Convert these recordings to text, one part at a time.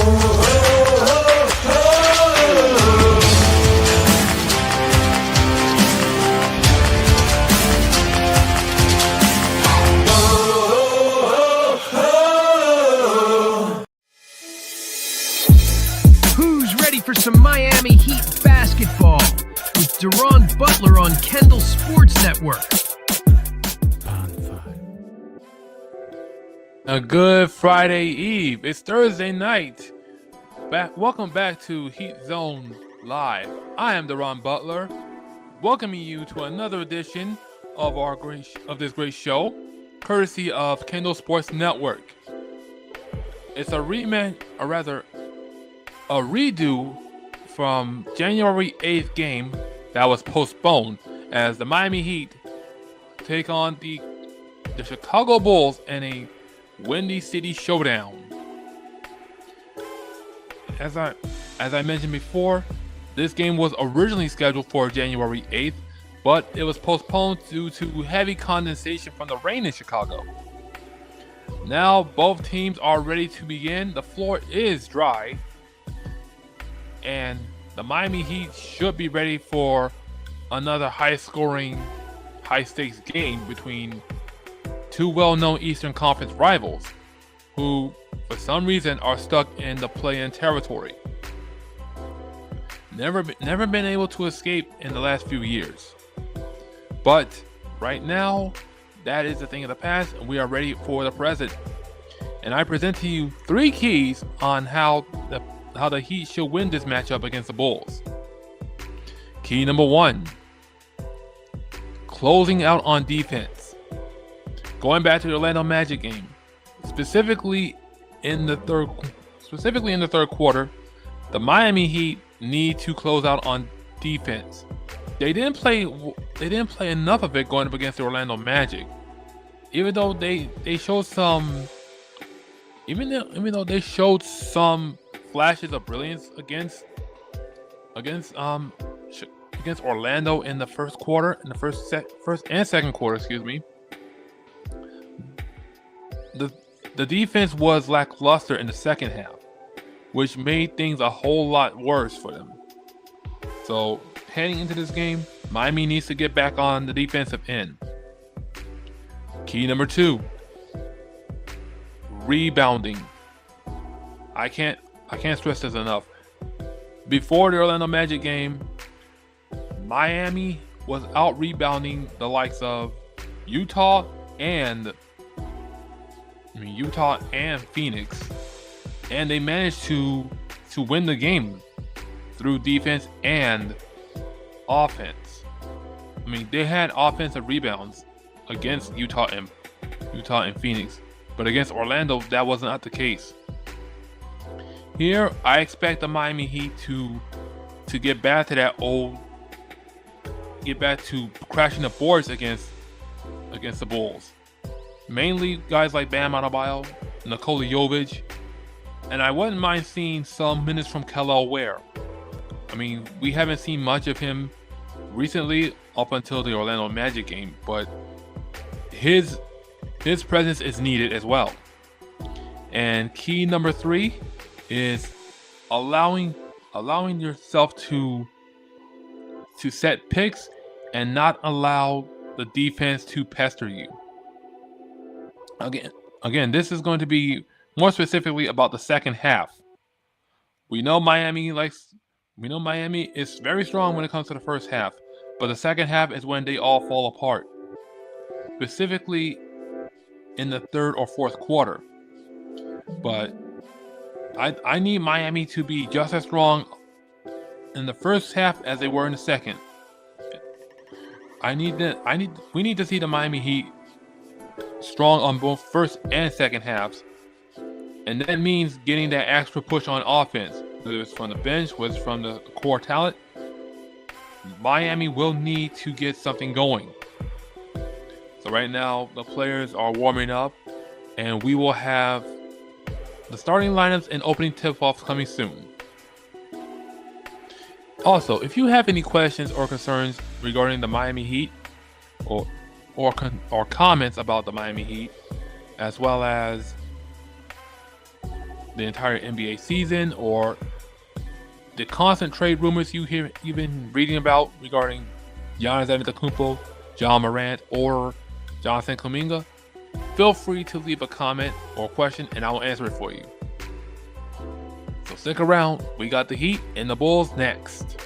Who's ready for some Miami Heat basketball with Deron Butler on Kendall Sports Network? A good Friday Eve. It's Thursday night. Welcome back to Heat Zone Live. I am Deron Butler, welcoming you to another edition of this great show, courtesy of Kendall Sports Network. It's a redo from January 8th game that was postponed as the Miami Heat take on the Chicago Bulls in a Windy City showdown. As I mentioned before, this game was originally scheduled for January 8th, but it was postponed due to heavy condensation from the rain in Chicago. Now both teams are ready to begin. The floor is dry, and the Miami Heat should be ready for another high-scoring, high-stakes game between two well-known Eastern Conference rivals who, for some reason, are stuck in the play-in territory. Never been able to escape in the last few years. But right now, that is a thing of the past, and we are ready for the present. And I present to you 3 keys on how the Heat should win this matchup against the Bulls. Key number 1, closing out on defense. Going back to the Orlando Magic game, specifically in the third quarter, the Miami Heat need to close out on defense. They didn't play enough of it going up against the Orlando Magic. Even though they showed some flashes of brilliance against Orlando in the first quarter, in the first and second quarter, excuse me. The defense was lackluster in the second half, which made things a whole lot worse for them. So heading into this game, Miami needs to get back on the defensive end. Key number 2, rebounding. I can't stress this enough. Before the Orlando Magic game, Miami was out rebounding the likes of Utah and Phoenix, and they managed to win the game through defense and offense. They had offensive rebounds against Utah and Phoenix, but against Orlando that was not the case. Here, I expect the Miami Heat to get back to crashing the boards against the Bulls. Mainly guys like Bam Adebayo, Nikola Jovic, and I wouldn't mind seeing some minutes from Kel'el Ware. We haven't seen much of him recently up until the Orlando Magic game, but his presence is needed as well. And key number 3 is allowing yourself to set picks and not allow the defense to pester you. Again, this is going to be more specifically about the second half. We know Miami is very strong when it comes to the first half, but the second half is when they all fall apart. Specifically in the third or fourth quarter. But I need Miami to be just as strong in the first half as they were in the second. We need to see the Miami Heat strong on both first and second halves, and that means getting that extra push on offense, whether it's from the bench, whether it's from the core talent. Miami will need to get something going. So right now the players are warming up, and we will have the starting lineups and opening tip-offs coming soon. Also, if you have any questions or concerns regarding the Miami Heat, or comments about the Miami Heat, as well as the entire NBA season, or the constant trade rumors you've been reading about regarding Giannis Antetokounmpo, John Morant, or Jonathan Kuminga, feel free to leave a comment or question and I will answer it for you. So stick around, we got the Heat and the Bulls next.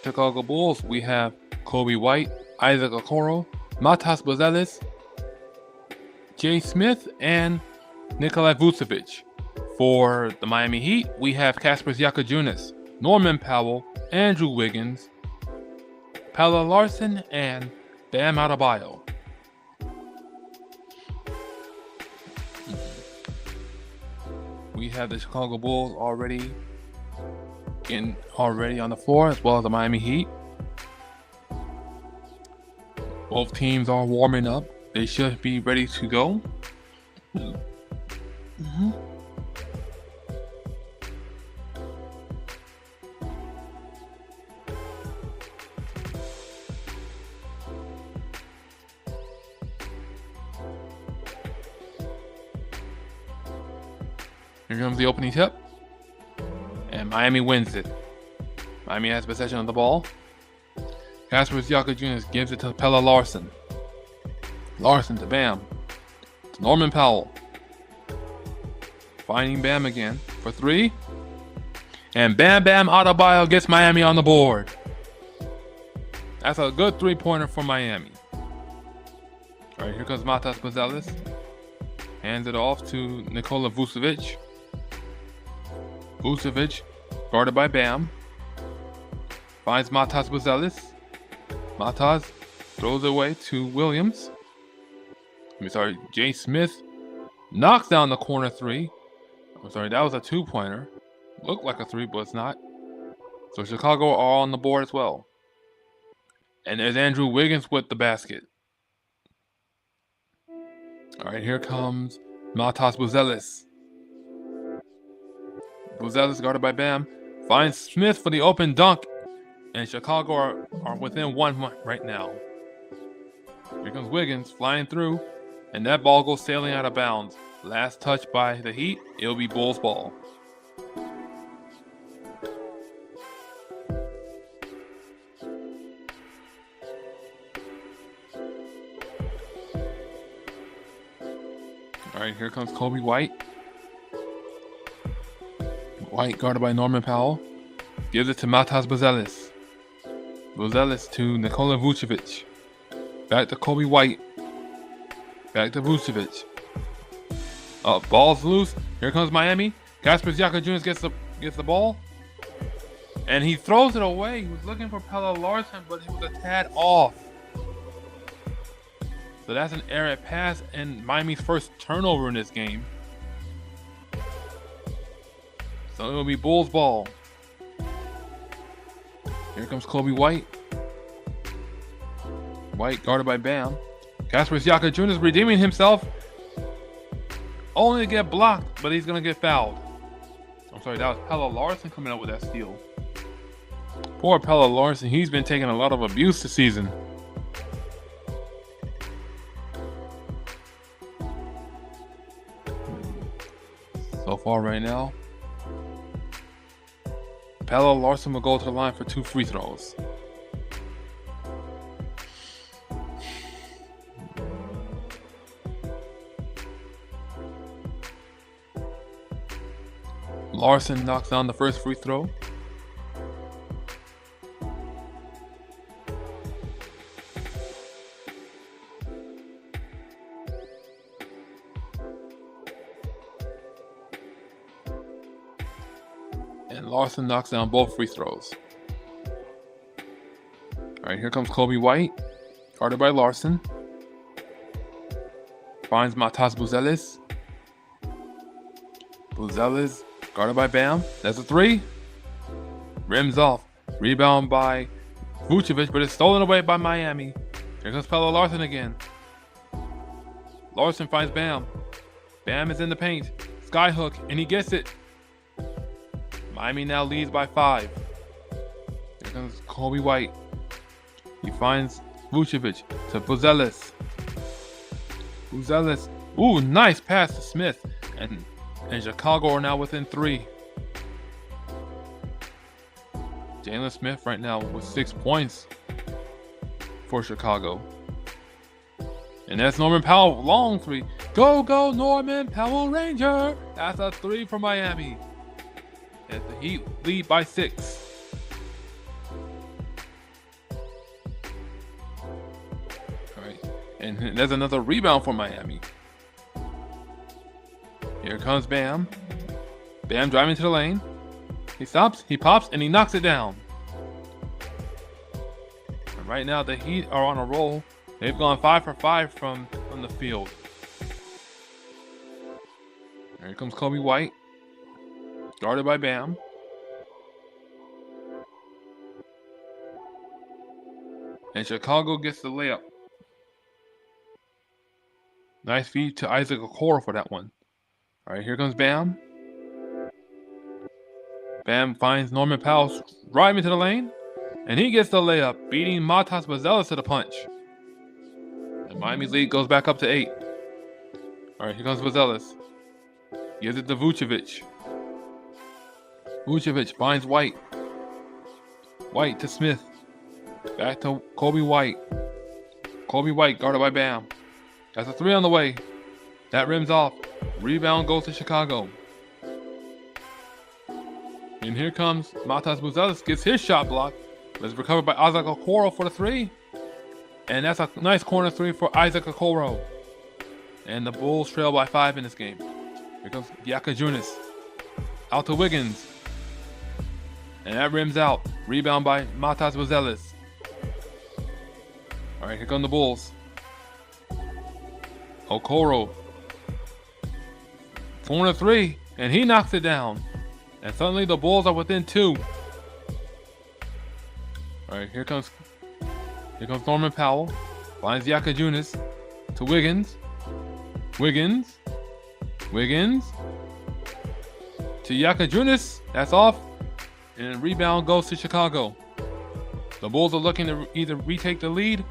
Chicago Bulls, we have Kobe White, Isaac Okoro, Matas Buzelis, Jay Smith, and Nikolai Vucevic. For the Miami Heat, we have Kaspars Jakob, Norman Powell, Andrew Wiggins, Pelle Larsson, and Bam Adebayo. We have the Chicago Bulls already on the floor, as well as the Miami Heat. Both teams are warming up. They should be ready to go. Here comes the opening tip, and Miami wins it. Miami has possession of the ball. Kaspars Jakob gives it to Pelle Larsson. Larsson to Bam. To Norman Powell. Finding Bam again for three. And Bam Adebayo gets Miami on the board. That's a good three-pointer for Miami. All right, here comes Matas Buzelis. Hands it off to Nikola Vucevic. Vucevic, guarded by Bam. Finds Matas Buzelis. Matas throws it away to Williams. Jay Smith knocks down the corner three. That was a two-pointer. Looked like a three, but it's not. So Chicago are on the board as well. And there's Andrew Wiggins with the basket. All right, here comes Matas Buzelis. Buzelis guarded by Bam. Finds Smith for the open dunk. And Chicago are within one right now. Here comes Wiggins flying through. And that ball goes sailing out of bounds. Last touch by the Heat. It'll be Bulls ball. All right, here comes Kobe White. White guarded by Norman Powell. Gives it to Matas Buzelis. Buzelis to Nikola Vucevic. Back to Kobe White. Back to Vucevic. Ball's loose. Here comes Miami. Kaspars Jakob gets the ball. And he throws it away. He was looking for Pelle Larsson, but he was a tad off. So that's an errant pass and Miami's first turnover in this game. So it'll be Bulls ball. Here comes Kobe White. White guarded by Bam. Kaspars Jakob is redeeming himself. Only to get blocked, but he's going to get fouled. That was Pelle Larsson coming up with that steal. Poor Pelle Larsson. He's been taking a lot of abuse this season. So far right now, Pelle Larsson will go to the line for 2 free throws. Larsson knocks down the first free throw. And Larsson knocks down both free throws. All right, here comes Kobe White, guarded by Larsson. Finds Matas Buzelis. Buzelis guarded by Bam. That's a 3. Rims off. Rebound by Vucevic, but it's stolen away by Miami. Here comes Pelle Larsson again. Larsson finds Bam. Bam is in the paint. Skyhook, and he gets it. Miami now leads by 5. Here comes Kobe White. He finds Vucevic to Buzelis. Buzelis. Ooh, nice pass to Smith. And Chicago are now within 3. Jalen Smith right now with 6 points for Chicago. And that's Norman Powell, long 3. Go, go, Norman Powell Ranger. That's a 3 for Miami. And the Heat lead by 6. All right. And there's another rebound for Miami. Here comes Bam. Bam driving to the lane. He stops, he pops, and he knocks it down. And right now, the Heat are on a roll. They've gone 5 for 5 from the field. Here comes Kobe White. Guarded by Bam. And Chicago gets the layup. Nice feed to Isaac Okoro for that one. All right, here comes Bam. Bam finds Norman Powell driving to the lane. And he gets the layup, beating Matas Buzelis to the punch. And Miami's lead goes back up to 8. All right, here comes Buzelis. Gives it to Vucevic. Vucevic finds White. White to Smith. Back to Kobe White. Kobe White guarded by Bam. That's a 3 on the way. That rims off. Rebound goes to Chicago. And here comes Matas Buzelis. Gets his shot blocked. But it's recovered by Isaac Okoro for the 3. And that's a nice corner 3 for Isaac Okoro. And the Bulls trail by 5 in this game. Here comes Yakajunas. Out to Wiggins. And that rims out. Rebound by Matas Buzelis. All right, here come the Bulls. Okoro. Corner 3, and he knocks it down. And suddenly the Bulls are within 2. All right, here comes Norman Powell. Finds Yakajunas to Wiggins. Wiggins to Yakajunas. That's off. And rebound goes to Chicago. The Bulls are looking to either retake the lead,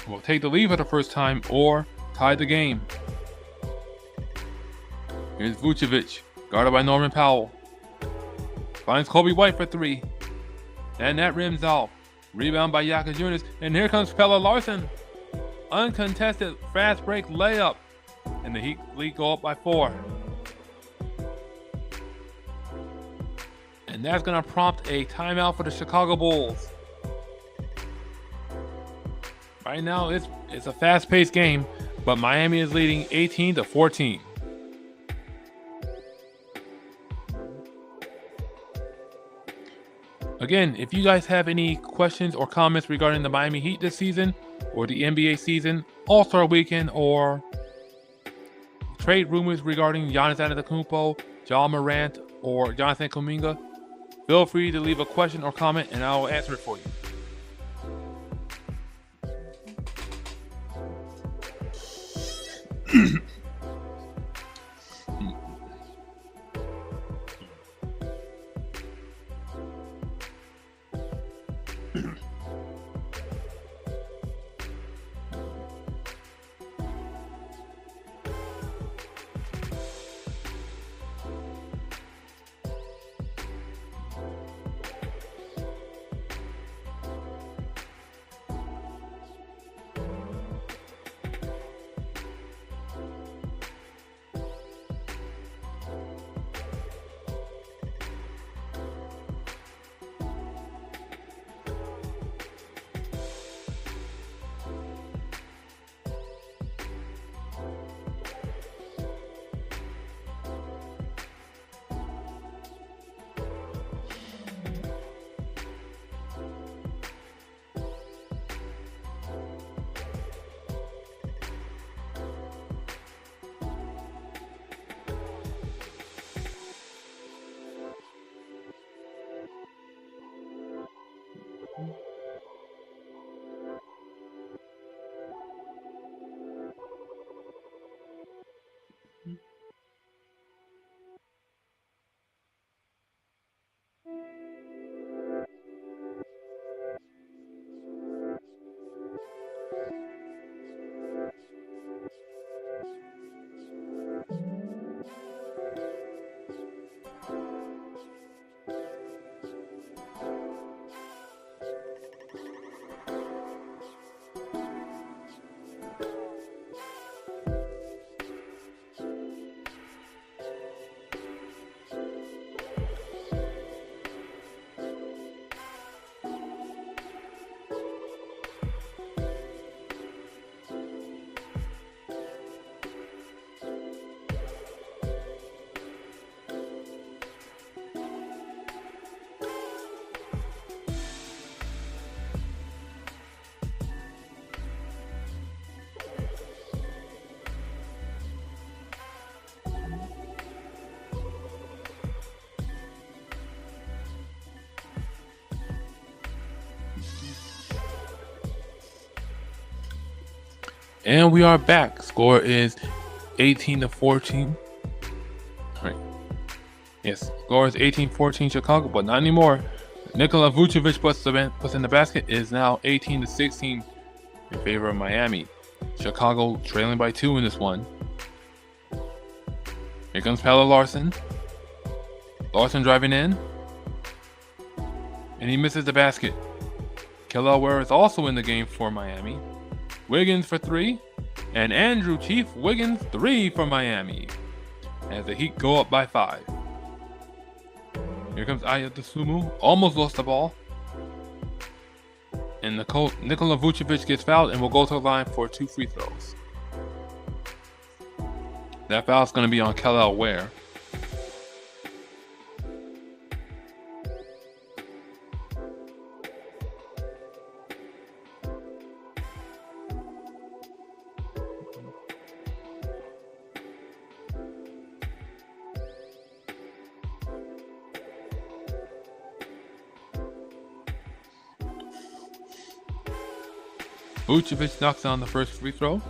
or take the lead for the first time, or tie the game. Here's Vucevic, guarded by Norman Powell. Finds Kobe White for 3. And that rims off. Rebound by Yakajunas. And here comes Pelle Larsson. Uncontested fast break layup. And the Heat lead go up by 4. And that's going to prompt a timeout for the Chicago Bulls. Right now, it's a fast-paced game, but Miami is leading 18-14. Again, if you guys have any questions or comments regarding the Miami Heat this season, or the NBA season, All-Star Weekend, or trade rumors regarding Giannis Antetokounmpo, Ja Morant, or Jonathan Kuminga, feel free to leave a question or comment and I will answer it for you. And we are back. Score is 18-14. All right. Yes, score is 18-14 Chicago, but not anymore. Nikola Vucevic puts in the basket. It is now 18-16 in favor of Miami. Chicago trailing by 2 in this one. Here comes Pelle Larsson. Larsson driving in. And he misses the basket. Kelly Ware is also in the game for Miami. Wiggins for 3. And Andrew Chief Wiggins 3 for Miami. As the Heat go up by 5. Here comes Ayo Dosunmu. Almost lost the ball. And Nikola Vucevic gets fouled and will go to the line for 2 free throws. That foul is going to be on Kelly Ware. Vucevic knocks down the first free throw.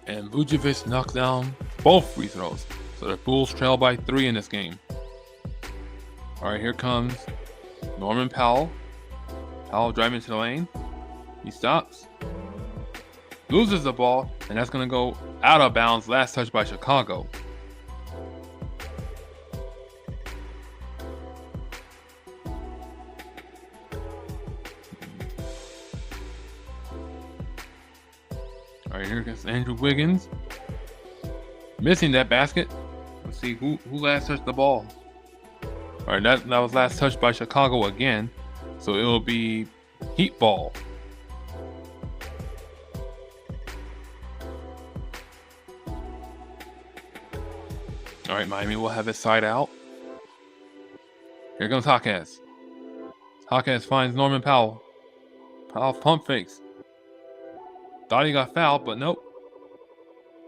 And Vucevic knocks down both free throws. So the Bulls trail by 3 in this game. All right, here comes Norman Powell. Powell driving to the lane. He stops. Loses the ball, and that's going to go out of bounds. Last touch by Chicago. All right, here comes Andrew Wiggins. Missing that basket. Let's see who last touched the ball. All right, that was last touched by Chicago again. So it will be Heat ball. All right, Miami will have it side out. Here comes Jaquez. Jaquez finds Norman Powell. Powell pump fakes. Thought he got fouled, but nope.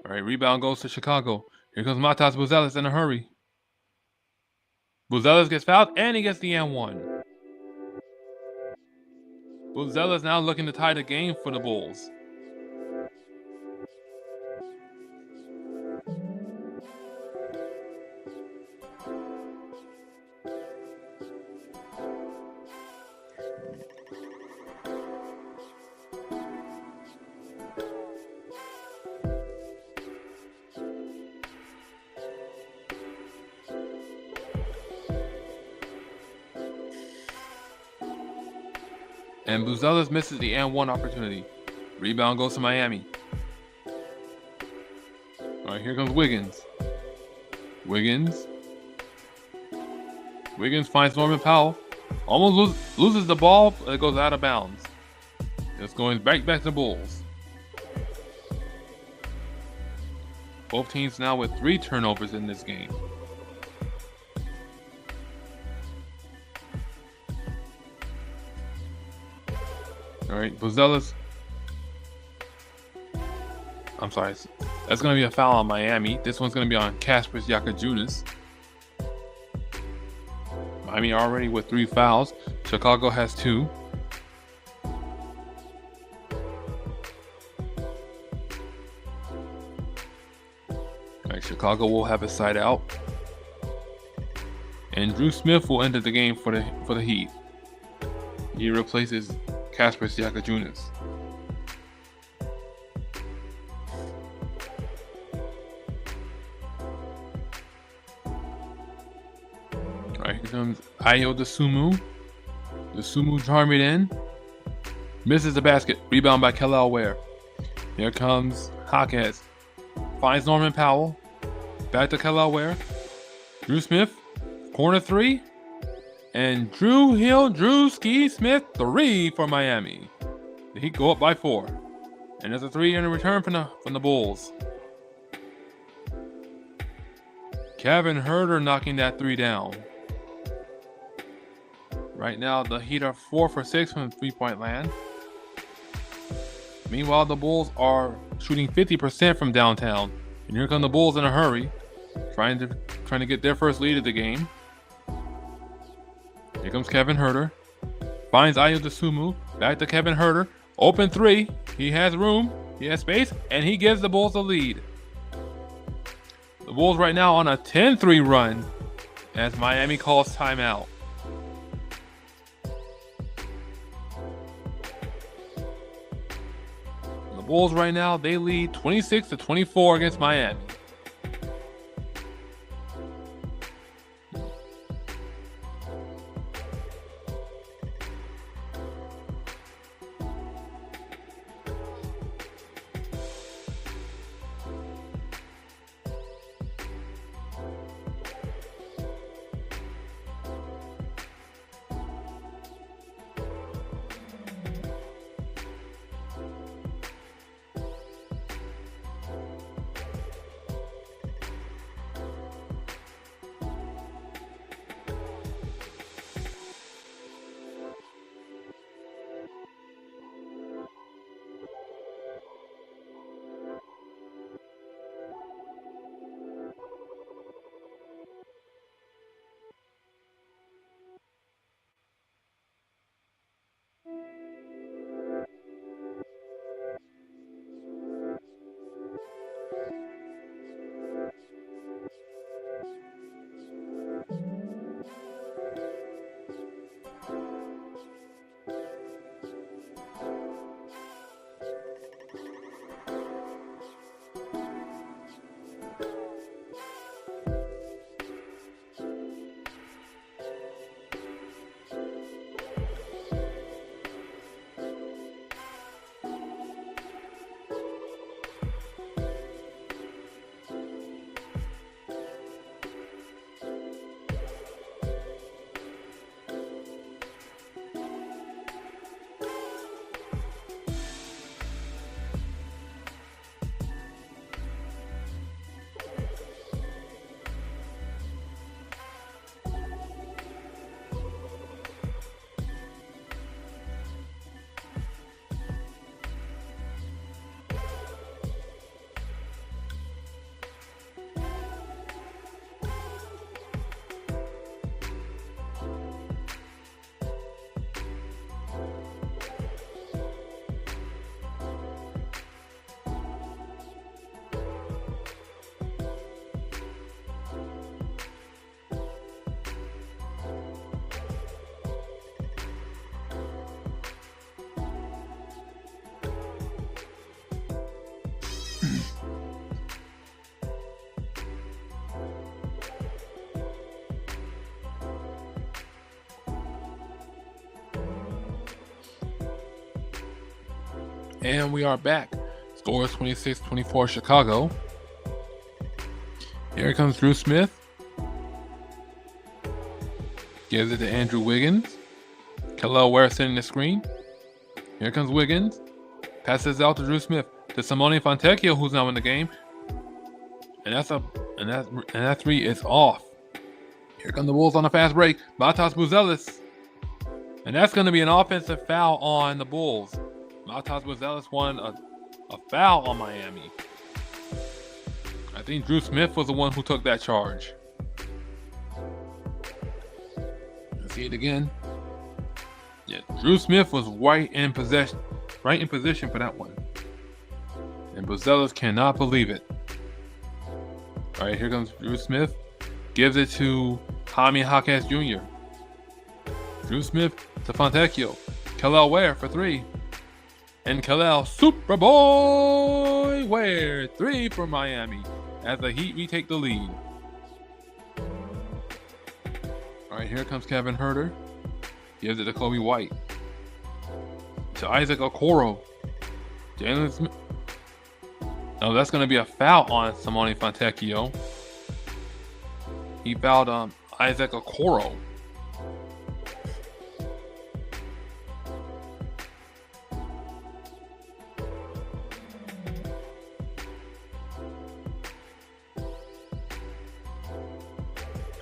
All right, rebound goes to Chicago. Here comes Matas Buzelis in a hurry. Buzelis gets fouled, and he gets the N1. Buzelis now looking to tie the game for the Bulls. And Buzelis misses the and one opportunity. Rebound goes to Miami. All right, here comes Wiggins. Wiggins finds Norman Powell. Almost loses the ball, but it goes out of bounds. It's going back to the Bulls. Both teams now with 3 turnovers in this game. All right, Buzelis. I'm sorry. That's going to be a foul on Miami. This one's going to be on Kaspars Giacojunas. Miami already with 3 fouls. Chicago has 2. All right, Chicago will have a side out. And Drew Smith will enter the game for the Heat. He replaces Kaspars Giacojunas. Alright, here comes Ayo Dosunmu. Dosunmu charming in. Misses the basket. Rebound by Kelly Ware. Here comes Jaquez. Finds Norman Powell. Back to Kelly Ware. Drew Smith. Corner 3. And Drew Ski Smith 3 for Miami. The Heat go up by 4. And there's a 3 in return from the Bulls. Kevin Huerter knocking that 3 down. Right now, the Heat are 4 for 6 from three-point land. Meanwhile, the Bulls are shooting 50% from downtown. And here come the Bulls in a hurry, trying to get their first lead of the game. Here comes Kevin Huerter. Finds Ayo Dosunmu. Back to Kevin Huerter. Open three. He has room. He has space. And he gives the Bulls the lead. The Bulls right now on a 10-3 run as Miami calls timeout. The Bulls right now, they lead 26-24 against Miami. And we are back. Score is 26-24 Chicago. Here comes Drew Smith. Gives it to Andrew Wiggins. Kel'el Ware sending the screen. Here comes Wiggins. Passes out to Drew Smith. To Simone Fontecchio, who's now in the game. And that three is off. Here come the Bulls on a fast break. Matas Buzelis. And that's going to be an offensive foul on the Bulls. Matas Buzelis won a foul on Miami. I think Drew Smith was the one who took that charge. Let's see it again. Yeah, Drew Smith was right in position for that one. And Buzelis cannot believe it. All right, here comes Drew Smith. Gives it to Jaime Jaquez Jr. Drew Smith to Fontecchio. Kel'el Ware for three. And Kel'el Superboy Ware, three for Miami as the Heat retake the lead. All right, here comes Kevin Huerter. Gives it to Kobe White. To Isaac Okoro. Jalen Smith. No, that's going to be a foul on Simone Fontecchio. He fouled Isaac Okoro.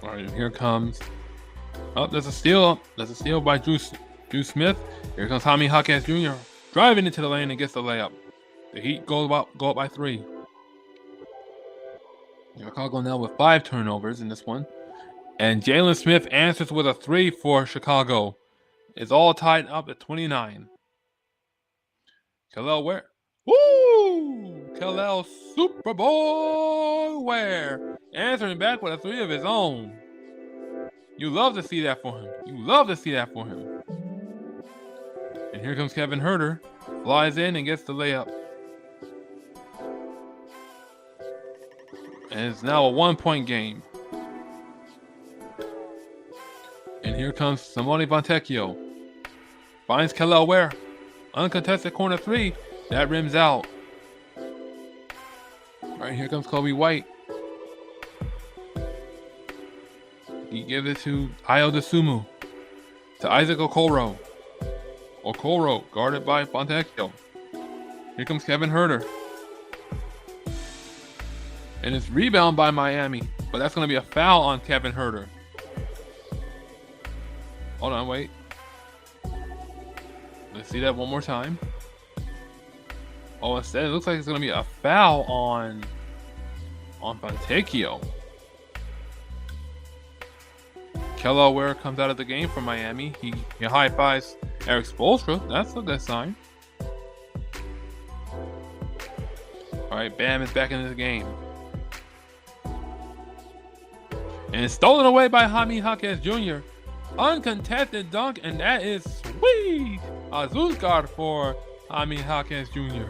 All right, here comes Oh, there's a steal. There's a steal by Drew Smith. Here comes Jaime Jaquez Jr. driving into the lane and gets the layup. The Heat go up by 3. Chicago now with 5 turnovers in this one. And Jalen Smith answers with a 3 for Chicago. It's all tied up at 29. Kel'el Ware. Woo! Kel'el Superboy Ware answering back with a 3 of his own. You love to see that for him. You love to see that for him. And here comes Kevin Huerter. Flies in and gets the layup. And it's now a 1-point game. And here comes Simone Fontecchio. Finds Kel'el Ware. Uncontested corner 3. That rims out. All right, here comes Kobe White. He gives it to Ayo Dosunmu. To Isaac Okoro. Okoro guarded by Fontecchio. Here comes Kevin Huerter. And it's rebound by Miami. But that's going to be a foul on Kevin Huerter. Hold on, wait. Let's see that one more time. Oh, instead it looks like it's going to be a foul on Fontecchio. Kel'el Ware comes out of the game for Miami. He high-fives Erik Spoelstra. That's a good sign. All right, Bam is back into the game. And it's stolen away by Jaime Jaquez Jr. Uncontested dunk, and that is sweet. A Zeus guard for Jaime Jaquez Jr.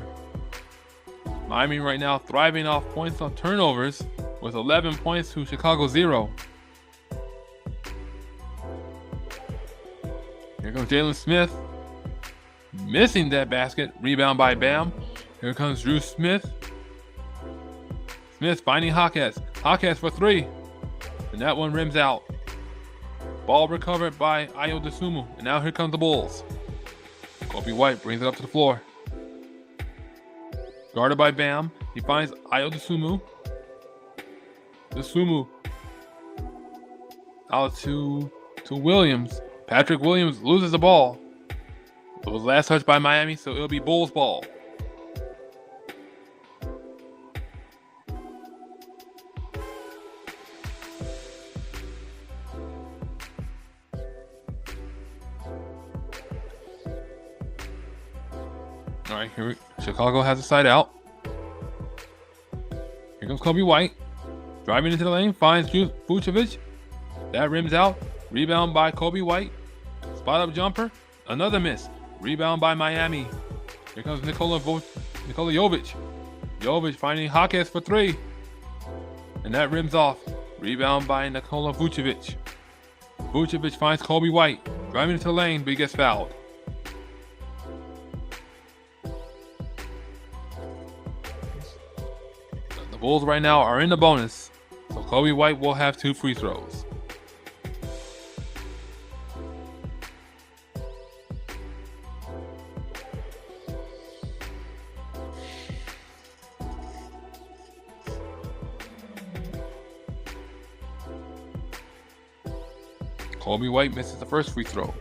Miami right now thriving off points on turnovers with 11 points to Chicago 0. Here comes Jalen Smith. Missing that basket. Rebound by Bam. Here comes Drew Smith. Smith finding Jaquez. Jaquez for 3. And that one rims out. Ball recovered by Ayo Dosunmu. And now here comes the Bulls. Kobe White brings it up to the floor. Guarded by Bam. He finds Ayo Dosunmu. Dosunmu out to Williams. Patrick Williams loses the ball. It was last touched by Miami, so it'll be Bulls ball. All right, Chicago has a side out. Here comes Kobe White. Driving into the lane, finds Vucevic. That rims out. Rebound by Kobe White. Spot up jumper. Another miss. Rebound by Miami. Here comes Nikola Jovic. Jovic finding Jaquez for 3. And that rims off. Rebound by Nikola Vucevic. Vucevic finds Kobe White. Driving into the lane, but he gets fouled. The Bulls right now are in the bonus. So Kobe White will have 2 free throws. Kobe White misses the first free throw.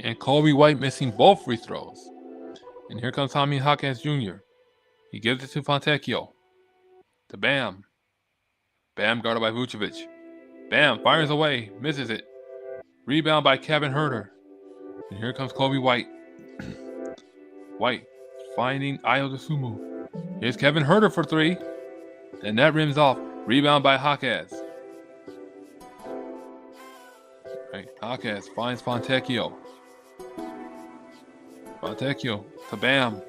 And Kobe White missing both free throws. And here comes Jaime Jaquez Jr. He gives it to Fontecchio. To Bam. Bam guarded by Vucevic. Bam fires away, misses it. Rebound by Kevin Huerter. And here comes Kobe White. White finding Ayo Dosunmu. Here's Kevin Huerter for 3. And that rims off. Rebound by Jaquez. Right, Jaquez finds Fontecchio. Fontecchio to Bam.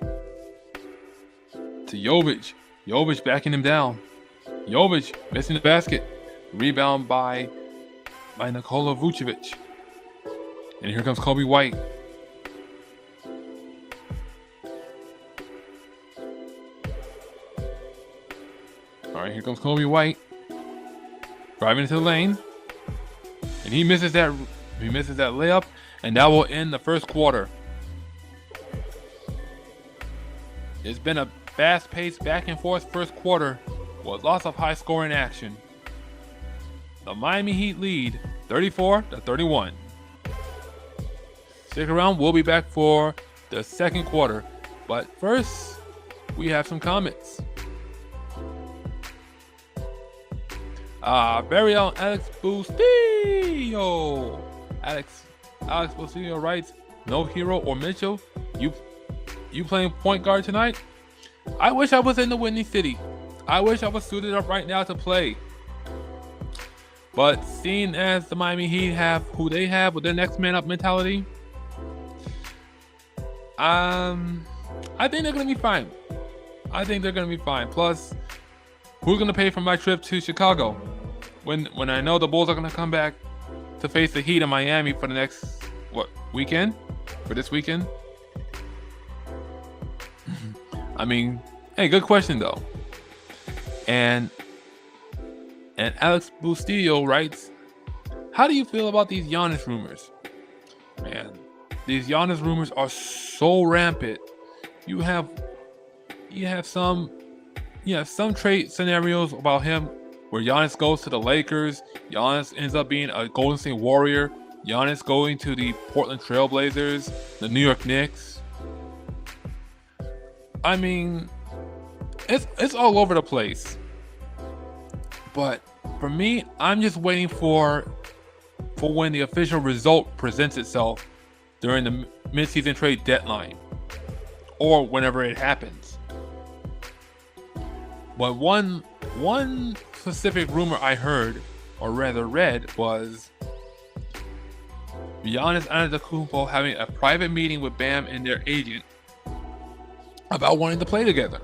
To Jovic. Jovic backing him down. Jovic missing the basket. Rebound by Nikola Vucevic. And here comes Kobe White. All right, here comes Kobe White. Driving into the lane. And he misses that if he misses that layup, and that will end the first quarter. It's been a fast-paced back and forth first quarter with lots of high-scoring action. The Miami Heat lead 34-31. Stick around, we'll be back for the second quarter. But first, we have some comments. Very own Alex Bustillo. Alex Bustillo writes, "No Hero or Mitchell. You playing point guard tonight? I wish I was in the Windy City. I wish I was suited up right now to play. But seeing as the Miami Heat have who they have with their next man up mentality, I think they're gonna be fine. Plus, who's gonna pay for my trip to Chicago when I know the Bulls are gonna come back to face the Heat in Miami for the next weekend? For this weekend? I mean, hey, good question though. And Alex Bustillo writes, "How do you feel about these Giannis rumors?" Man, these Giannis rumors are so rampant. You have some trade scenarios about him where Giannis goes to the Lakers, Giannis ends up being a Golden State Warrior, Giannis going to the Portland Trail Blazers, the New York Knicks. I mean, it's all over the place. But for me, I'm just waiting for when the official result presents itself during the midseason trade deadline, or whenever it happens. But one specific rumor I heard, or rather read, was Giannis Antetokounmpo having a private meeting with Bam and their agent about wanting to play together.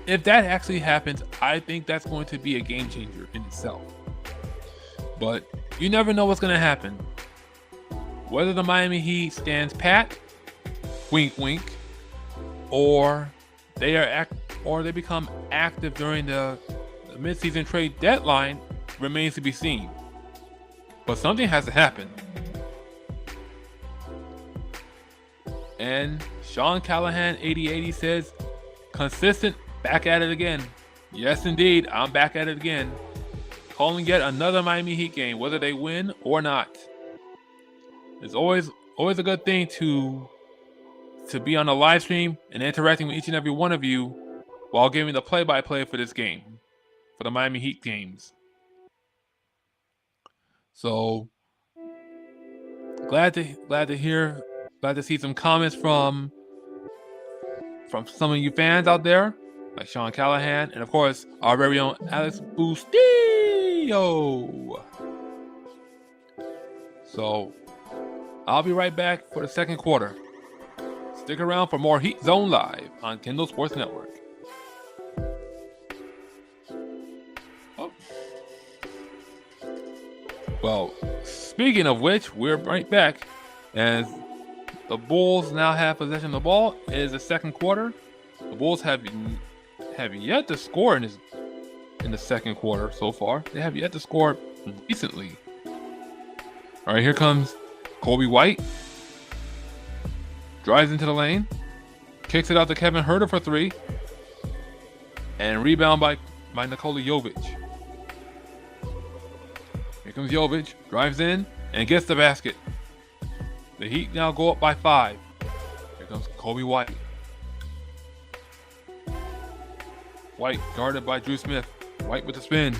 If that actually happens, I think that's going to be a game changer in itself. But you never know what's going to happen. Whether the Miami Heat stands pat, wink wink, or they become active during the midseason trade deadline remains to be seen. But something has to happen. And Sean Callahan 8080 says, "Consistent, back at it again." Yes, indeed, I'm back at it again. Calling yet another Miami Heat game, whether they win or not. It's always a good thing to be on the live stream and interacting with each and every one of you while giving the play-by-play for this game, for the Miami Heat games. So glad to see some comments from some of you fans out there, like Sean Callahan, and of course our very own Alex Bustillo. So I'll be right back for the second quarter. Stick around for more Heat Zone Live on Kendall Sports Network. Oh. Well, speaking of which, we're right back as the Bulls now have possession of the ball. It is the second quarter. The Bulls have yet to score in the second quarter so far. They have yet to score decently. All right, here comes Kobe White. Drives into the lane. Kicks it out to Kevin Huerter for three. And rebound by Nikola Jovic. Here comes Jovic. Drives in and gets the basket. The Heat now go up by 5. Here comes Kobe White. White guarded by Drew Smith. White with the spin.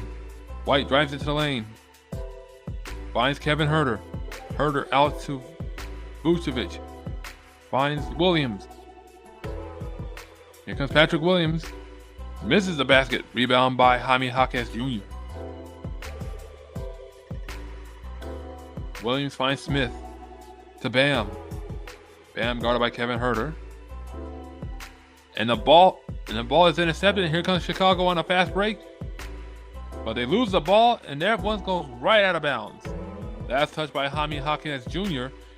White drives into the lane. Finds Kevin Huerter. Huerter out to Vucevic. Finds Williams. Here comes Patrick Williams. Misses the basket. Rebound by Jaime Jaquez Jr. Williams finds Smith. To Bam. Bam guarded by Kevin Huerter. And the ball is intercepted. And here comes Chicago on a fast break. But they lose the ball, and their one goes right out of bounds. That's touched by Jaime Jaquez Jr.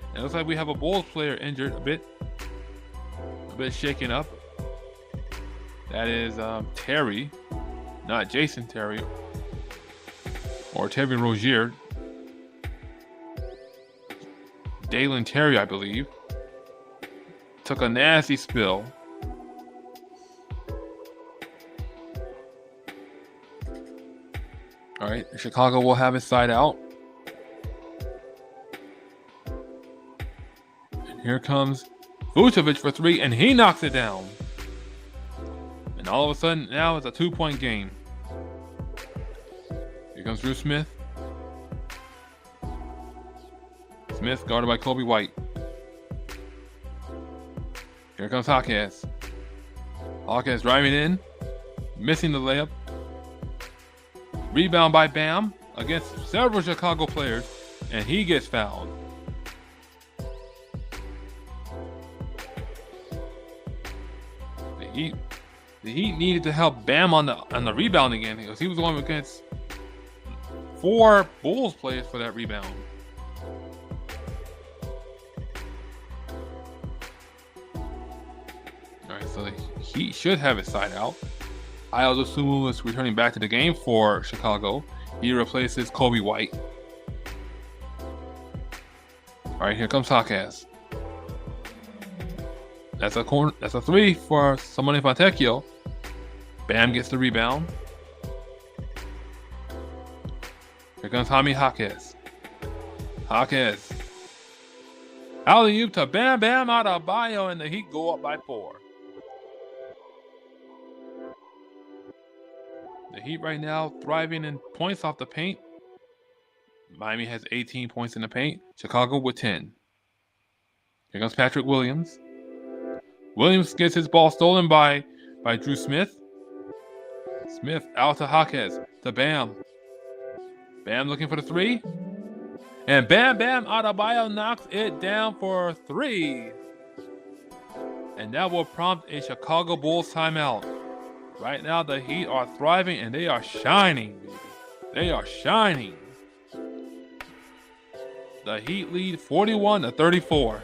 And it looks like we have a Bulls player injured a bit shaken up. That is Terry, not Jason Terry or Terry Rozier. Dalen Terry, I believe, took a nasty spill. All right, Chicago will have his side out. And here comes Vucevic for three, and he knocks it down. And all of a sudden, now it's a 2-point game. Here comes Drew Smith. Smith guarded by Kobe White. Here comes Hawkes. Hawkes driving in, missing the layup. Rebound by Bam against several Chicago players, and he gets fouled. The Heat needed to help Bam on the rebound again because he was going against 4 Bulls players for that rebound. Alright, so the Heat should have his side out. Ayo Dosunmu is returning back to the game for Chicago. He replaces Kobe White. Alright, here comes Hawkes. That's a 3 for Simone Fontecchio. Bam gets the rebound. Here comes Jaime Hawkes. Hawkes. Alley-oop to Bam Bam Adebayo, and the Heat go up by 4. The Heat right now thriving in points off the paint. Miami has 18 points in the paint. Chicago with 10. Here comes Patrick Williams. Williams gets his ball stolen by Drew Smith. Smith out to Hawkes, to Bam. Bam looking for the 3. And Bam Bam Adebayo knocks it down for 3. And that will prompt a Chicago Bulls timeout. Right now, the Heat are thriving and they are shining, baby. They are shining. The Heat lead 41-34.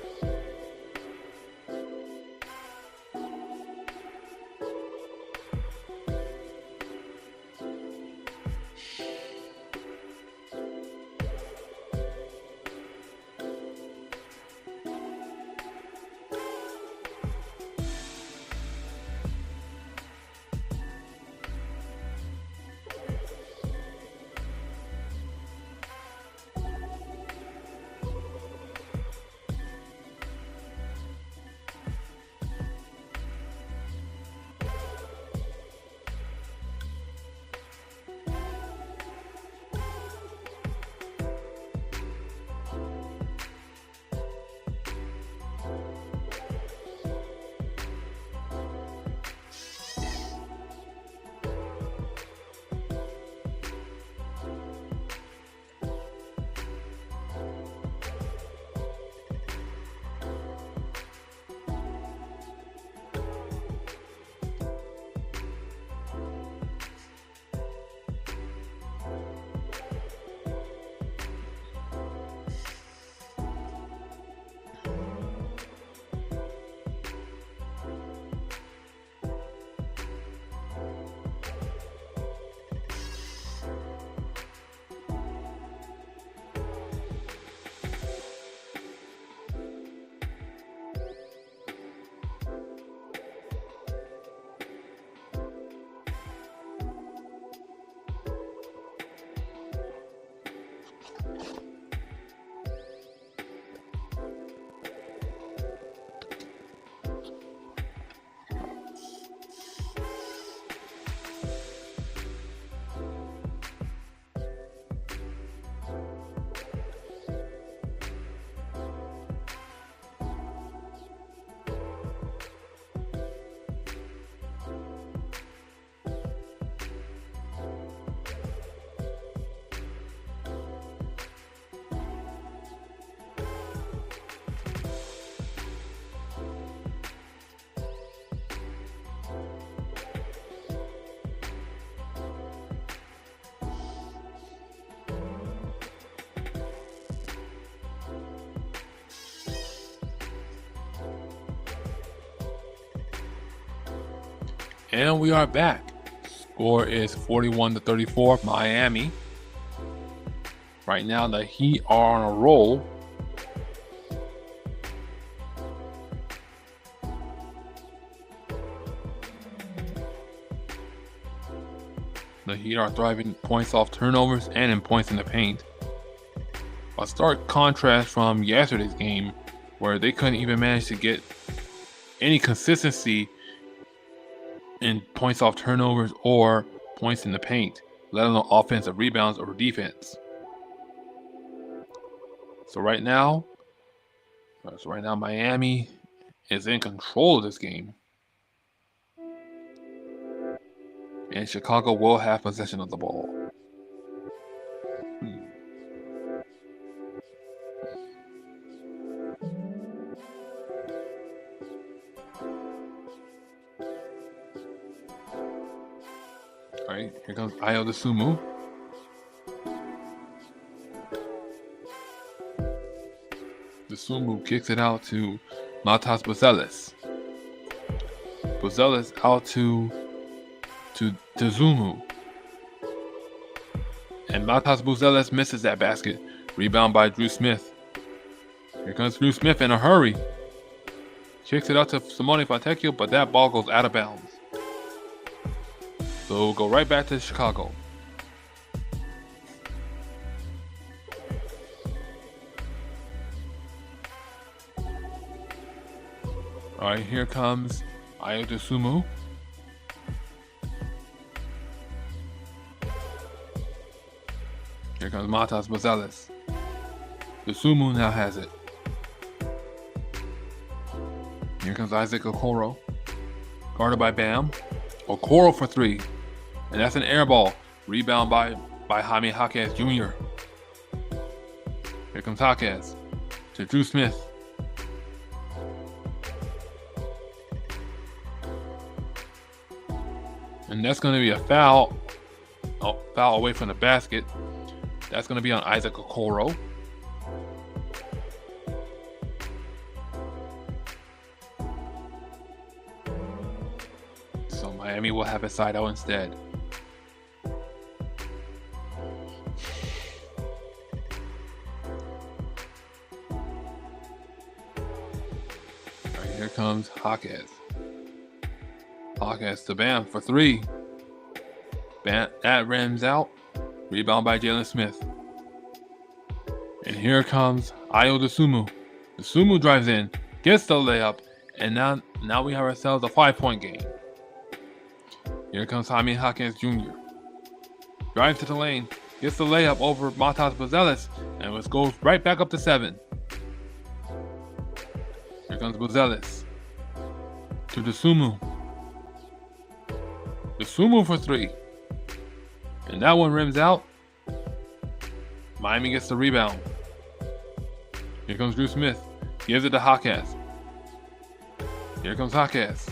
And we are back. Score is 41-34, Miami. Right now, the Heat are on a roll. The Heat are thriving points off turnovers and in points in the paint. A stark contrast from yesterday's game, where they couldn't even manage to get any consistency in points off turnovers or points in the paint, let alone offensive rebounds or defense. So right now, Miami is in control of this game. And Chicago will have possession of the ball. Alright, here comes Ayo Dosunmu. Dosunmu kicks it out to Matas Buzelis. Buzelis out to Dosunmu. And Matas Buzelis misses that basket. Rebound by Drew Smith. Here comes Drew Smith in a hurry. Kicks it out to Simone Fontecchio, but that ball goes out of bounds. So we'll go right back to Chicago. Alright, here comes Ayo Dosunmu. Here comes Matas Buzelis. Dosunmu now has it. Here comes Isaac Okoro. Guarded by Bam. Okoro for three. And that's an air ball. Rebound by Jaime Jaquez Jr. Here comes Jaquez to Drew Smith. And that's going to be a foul. Oh, foul away from the basket. That's going to be on Isaac Okoro. So Miami will have a side out instead. Alright, here comes Jaquez. Jaquez to Bam for three. Bam, that rims out. Rebound by Jalen Smith. And here comes Ayo Dosunmu. Dosunmu drives in, gets the layup, and now we have ourselves a 5-point game. Here comes Jaime Jaquez Jr. Drives to the lane, gets the layup over Matas Buzelis, and it goes right back up to 7. Here comes Buzelis to Dosunmu. Dosunmu for three. And that one rims out. Miami gets the rebound. Here comes Drew Smith. Gives it to Jaquez. Here comes Jaquez.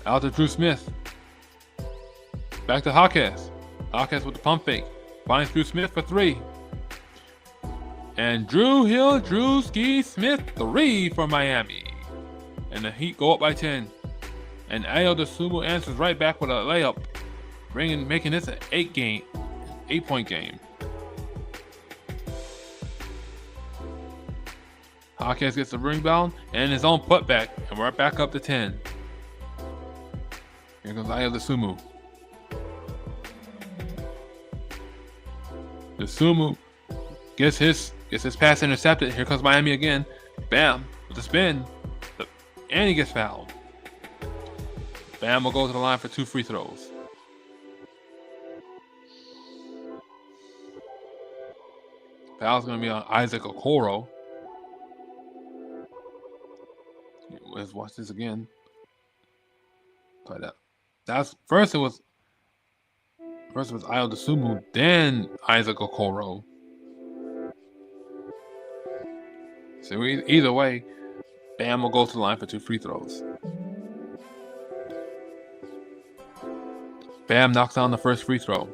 Out to Drew Smith. Back to Jaquez. Jaquez with the pump fake. Finds Drew Smith for three. And Drew Smith 3 for Miami. And the Heat go up by 10. And Ayo Dosunmu answers right back with a layup, making this an 8-point game. Jaquez gets the rebound and his own putback, and we're back up to 10. Here comes Ayo Dosunmu. Dosunmu gets his pass intercepted. Here comes Miami again. Bam with the spin, and he gets fouled. Bam will go to the line for 2 free throws. Foul's going to be on Isaac Okoro. Let's watch this again. That's first it was Ayo Dosunmu, then Isaac Okoro. So either way, Bam will go to the line for 2 free throws. Bam knocks down the first free throw.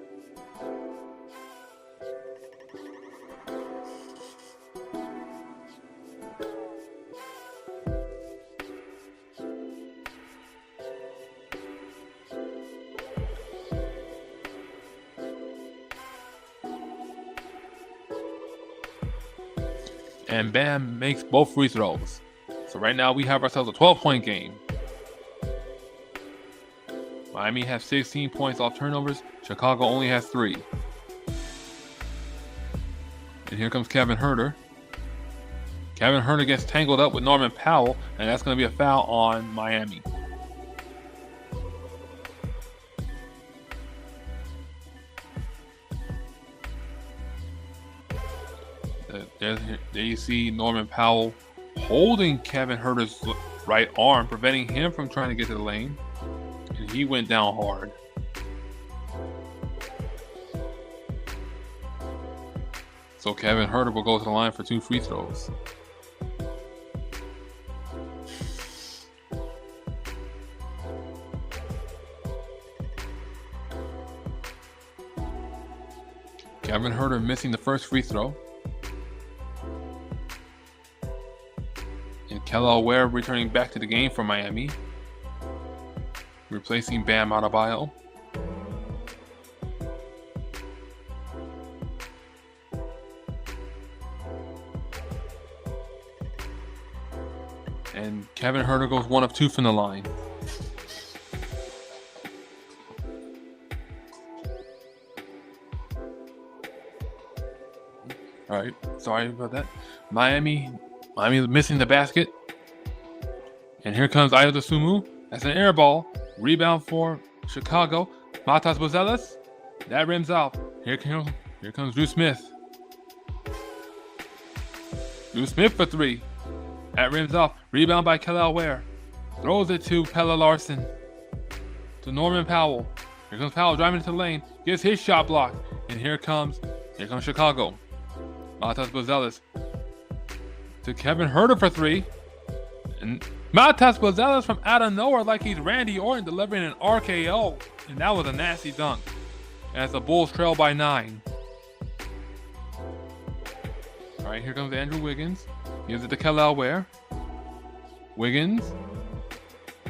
And Bam makes both free throws. So right now we have ourselves a 12-point game. Miami has 16 points off turnovers. Chicago only has 3. And here comes Kevin Huerter. Kevin Huerter gets tangled up with Norman Powell, and that's going to be a foul on Miami. There you see Norman Powell holding Kevin Huerter's right arm, preventing him from trying to get to the lane. And he went down hard. So Kevin Huerter will go to the line for 2 free throws. Kevin Huerter missing the first free throw. And Kel'el Ware returning back to the game for Miami, replacing Bam Adebayo. And Kevin Huerter goes 1 of 2 from the line. All right, sorry about that. Miami missing the basket. And here comes Ayo Dosunmu. That's an air ball. Rebound for Chicago. Matas Buzelis. That rims out. Here comes Drew Smith. Drew Smith for 3. That rims off. Rebound by Kel'el Ware. Throws it to Pelle Larsson. To Norman Powell. Here comes Powell driving into the lane. Gets his shot blocked. And here comes Chicago. Matas Buzelis to Kevin Huerter for 3. And Matas Buzelis from out of nowhere like he's Randy Orton delivering an RKO. And that was a nasty dunk. As the Bulls trail by 9. All right, here comes Andrew Wiggins. Gives it to Kel'el Ware. Wiggins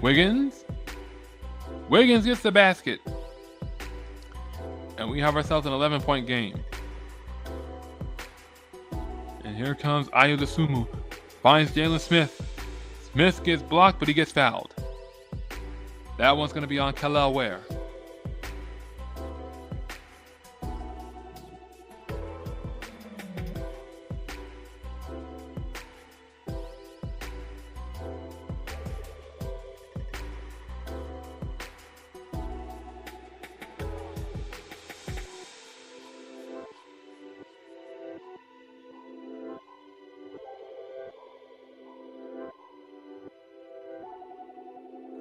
gets the basket. And we have ourselves an 11-point game. And here comes Ayo Dosunmu. Finds Jalen Smith. Smith gets blocked, but he gets fouled. That one's going to be on Kel'el Ware.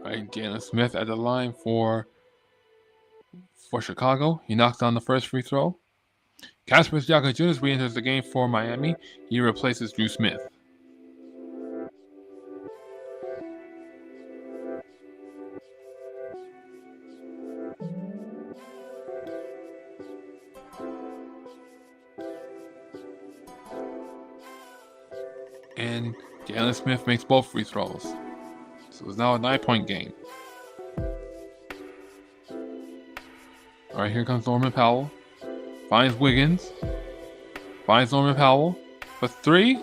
Right, Jalen Smith at the line for Chicago. He knocks down the first free throw. Casper Siaka Jr. re-enters the game for Miami. He replaces Drew Smith. And Jalen Smith makes both free throws. So it's now a 9-point game. All right, here comes Norman Powell. Finds Wiggins. Finds Norman Powell for 3.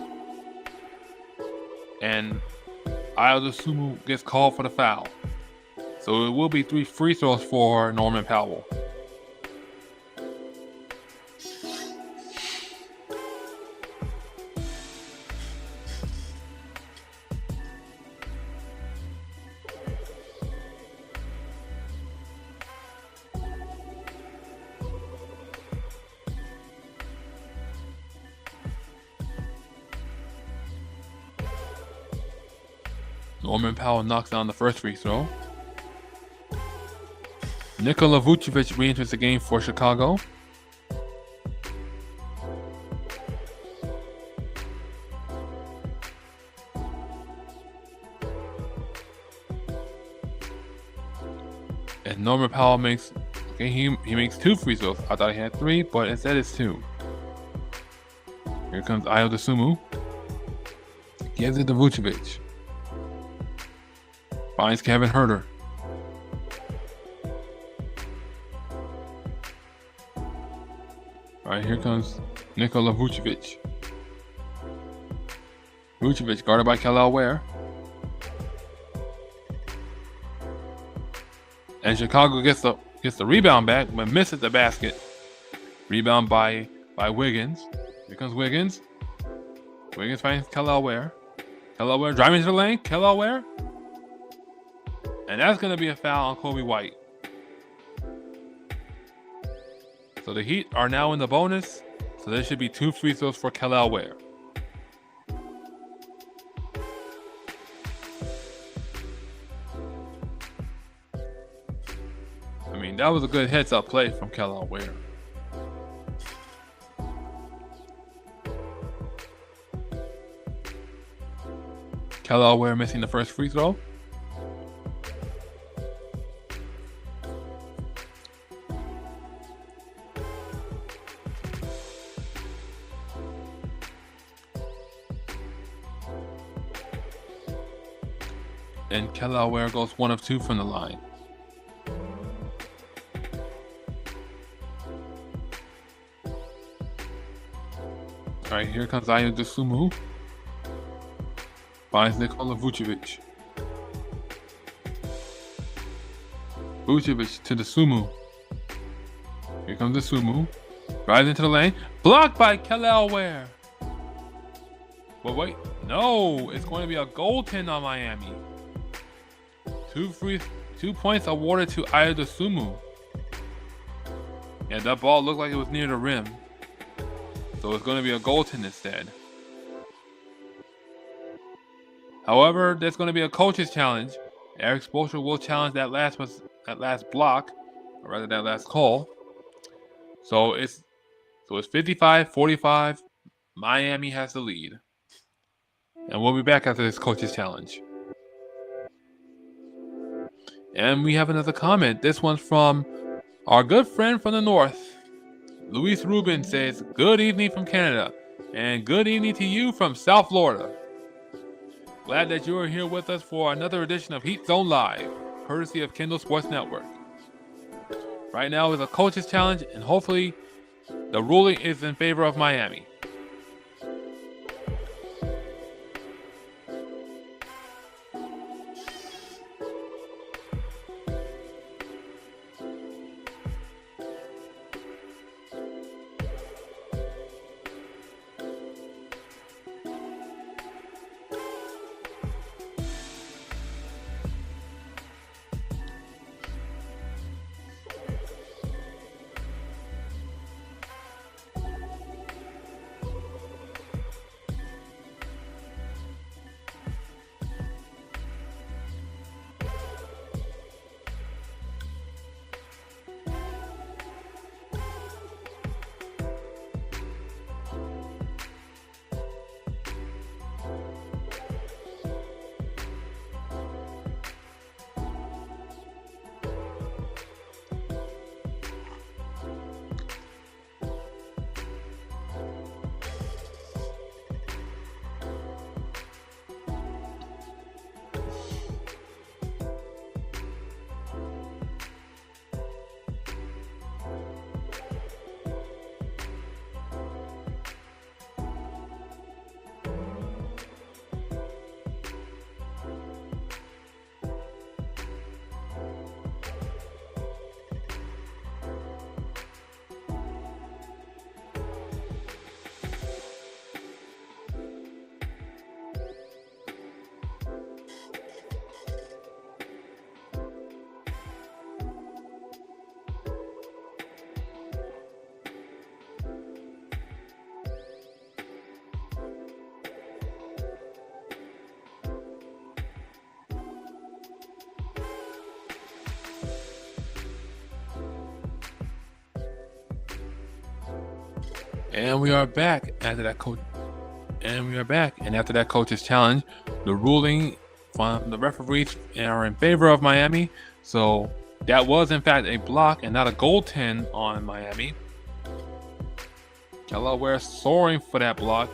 And Ayo Dosunmu gets called for the foul. So it will be 3 free throws for Norman Powell. Norman Powell knocks down the first free throw. Nikola Vucevic re-enters the game for Chicago. And Norman Powell makes he makes 2 free throws. I thought he had 3, but instead it's 2. Here comes Ayo Dosunmu. Gives it to Vucevic. Finds Kevin Huerter. All right, here comes Nikola Vucevic. Vucevic guarded by Kel'el Ware. And Chicago gets the rebound back, but misses the basket. Rebound by Wiggins. Here comes Wiggins. Wiggins finds Kel'el Ware. Kel'el Ware driving into the lane. Kel'el Ware. And that's going to be a foul on Coby White. So the Heat are now in the bonus. So there should be 2 free throws for Kel'el Ware. I mean, that was a good heads-up play from Kel'el Ware. Kel'el Ware missing the first free throw. And Kel'el Ware goes 1 of 2 from the line. All right, here comes Ayo Dosunmu. Finds Nikola Vucevic. Vucevic to Dosunmu. Here comes Dosunmu. Rides into the lane. Blocked by Kel'el Ware. But wait, no, it's going to be a goaltend on Miami. 2 points awarded to Ayo Dosunmu. Yeah, that ball looked like it was near the rim. So it's going to be a goaltend instead. However, there's going to be a coach's challenge. Erik Spoelstra will challenge that last block, or rather that last call. So it's 55-45. Miami has the lead. And we'll be back after this coach's challenge. And we have another comment. This one's from our good friend from the north. Luis Rubin says, "Good evening from Canada, and good evening to you from South Florida. Glad that you are here with us for another edition of Heat Zone Live, courtesy of Kendall Sports Network. Right now is a coach's challenge, and hopefully the ruling is in favor of Miami." And we are back after that coach. And we are back. And after that coach's challenge, the ruling from the referees are in favor of Miami. So that was in fact a block and not a goaltend on Miami. Kel'el Ware soaring for that block.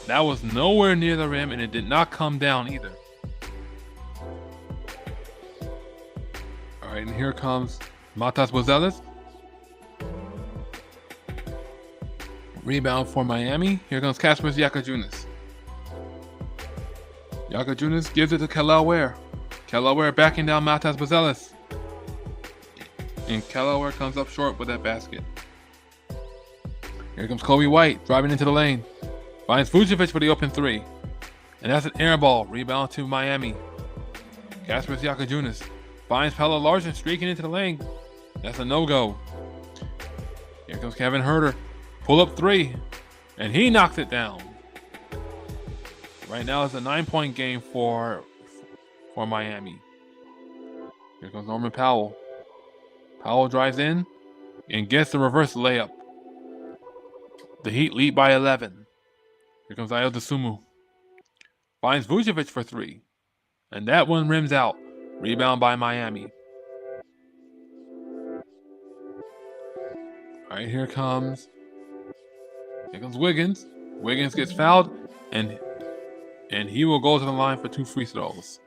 That was nowhere near the rim, and it did not come down either. All right, and here comes Matas Buzelis. Rebound for Miami. Here comes Kasparas Jakajunas. Jakajunas gives it to Kel'el Ware. Kel'el Ware backing down Matas Buzelis. And Callaware comes up short with that basket. Here comes Kobe White driving into the lane. Finds Vucevic for the open three. And that's an air ball. Rebound to Miami. Kasper Siakajunas finds Pelle Larsson streaking into the lane. That's a no-go. Here comes Kevin Huerter. Pull up three. And he knocks it down. Right now it's a 9-point game for Miami. Here comes Norman Powell. Powell drives in and gets the reverse layup. The Heat lead by 11. Here comes Ayo Dosunmu. Finds Vucevic for three. And that one rims out. Rebound by Miami. All right, here comes Wiggins. Wiggins gets fouled, and he will go to the line for 2 free throws.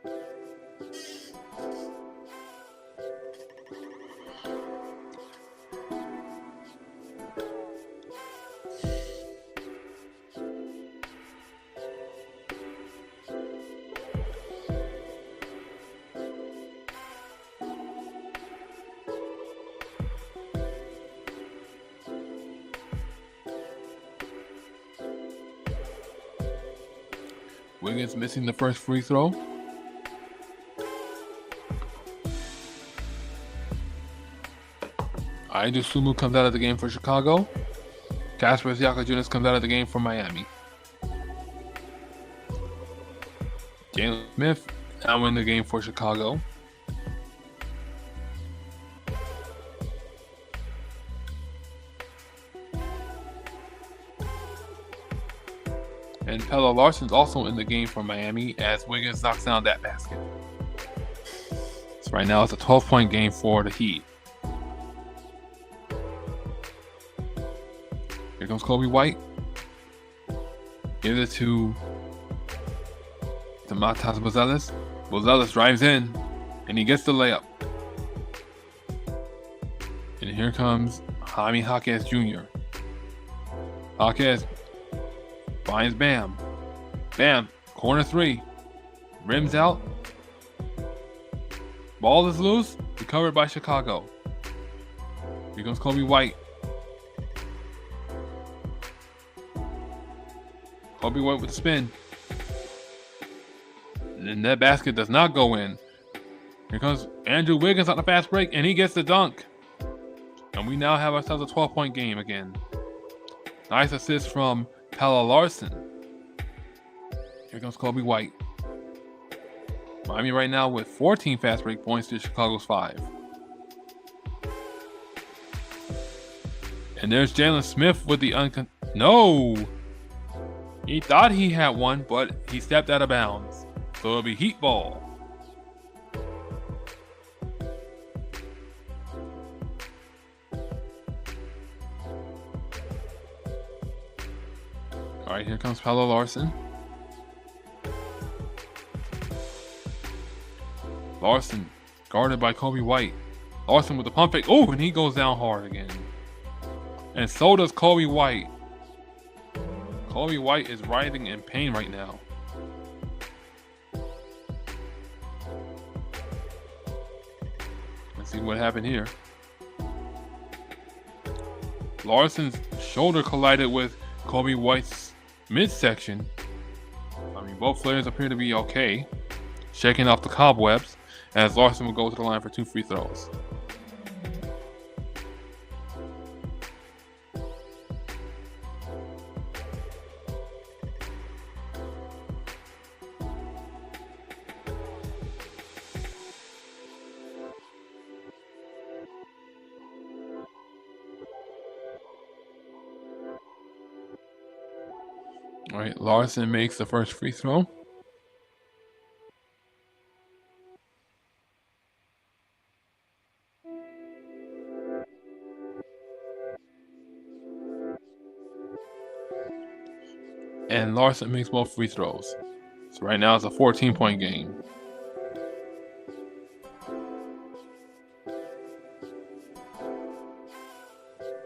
Wiggins missing the first free throw. Ayo Dosunmu comes out of the game for Chicago. Kasper Siakajunas comes out of the game for Miami. Jalen Smith now in the game for Chicago. And Pelle Larsson's also in the game for Miami as Wiggins knocks down that basket. So right now it's a 12-point game for the Heat. Here comes Kobe White. Gives it to Matas Buzelis. Buzelis drives in and he gets the layup. And here comes Jaime Jaquez Jr. Jaquez finds Bam. Bam, corner three. Rims out. Ball is loose. Recovered by Chicago. Here comes Kobe White. Kobe White with the spin. And that basket does not go in. Here comes Andrew Wiggins on the fast break, and he gets the dunk. And we now have ourselves a 12-point game again. Nice assist from Pelle Larsson. Here comes Kobe White. Miami right now with 14 fast break points to Chicago's 5. And there's Jalen Smith with the no! He thought he had one, but he stepped out of bounds. So it'll be Heat ball. All right, here comes Pelle Larsson. Larsson guarded by Kobe White. Larsson with the pump fake. Oh, and he goes down hard again. And so does Kobe White. Kobe White is writhing in pain right now. Let's see what happened here. Larsson's shoulder collided with Kobe White's midsection. I mean, both players appear to be okay. Shaking off the cobwebs as Larsson will go to the line for 2 free throws. All right, Larsson makes the first free throw. And Larsson makes both free throws. So right now it's a 14-point game.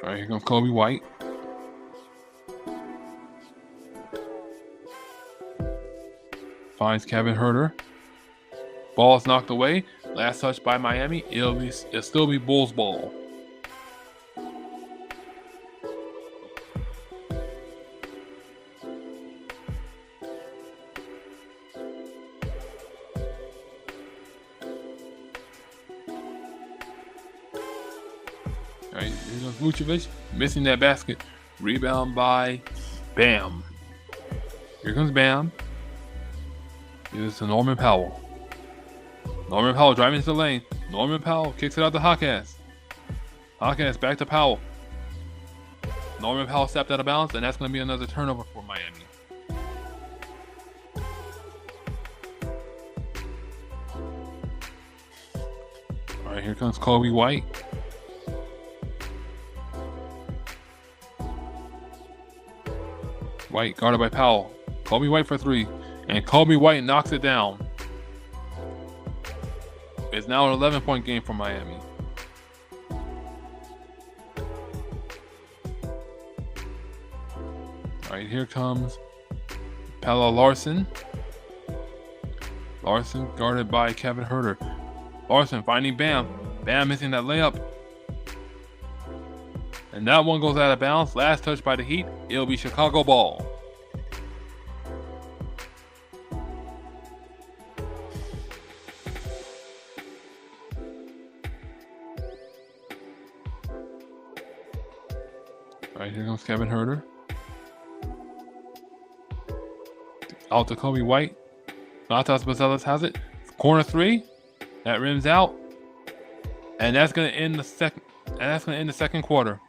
All right, here comes Kobe White. Finds Kevin Huerter. Ball is knocked away. Last touch by Miami. It'll still be Bulls ball. Alright, here goes Vucevic, missing that basket. Rebound by Bam. Here comes Bam. Here's to Norman Powell. Norman Powell driving into the lane. Norman Powell kicks it out to Hawkins. Hawkins back to Powell. Norman Powell stepped out of bounds, and that's going to be another turnover for Miami. Alright, here comes Kobe White. White guarded by Powell. Kobe White for three. And Kobe White knocks it down. It's now an 11-point game for Miami. Alright, here comes Pelle Larsson. Larsson guarded by Kevin Huerter. Larsson finding Bam. Bam missing that layup. And that one goes out of bounds. Last touch by the Heat. It'll be Chicago ball. Alright, here comes Kevin Huerter. Out to Kobe White. Matas Bazelis has it. Corner three. That rims out. And that's gonna end the second quarter.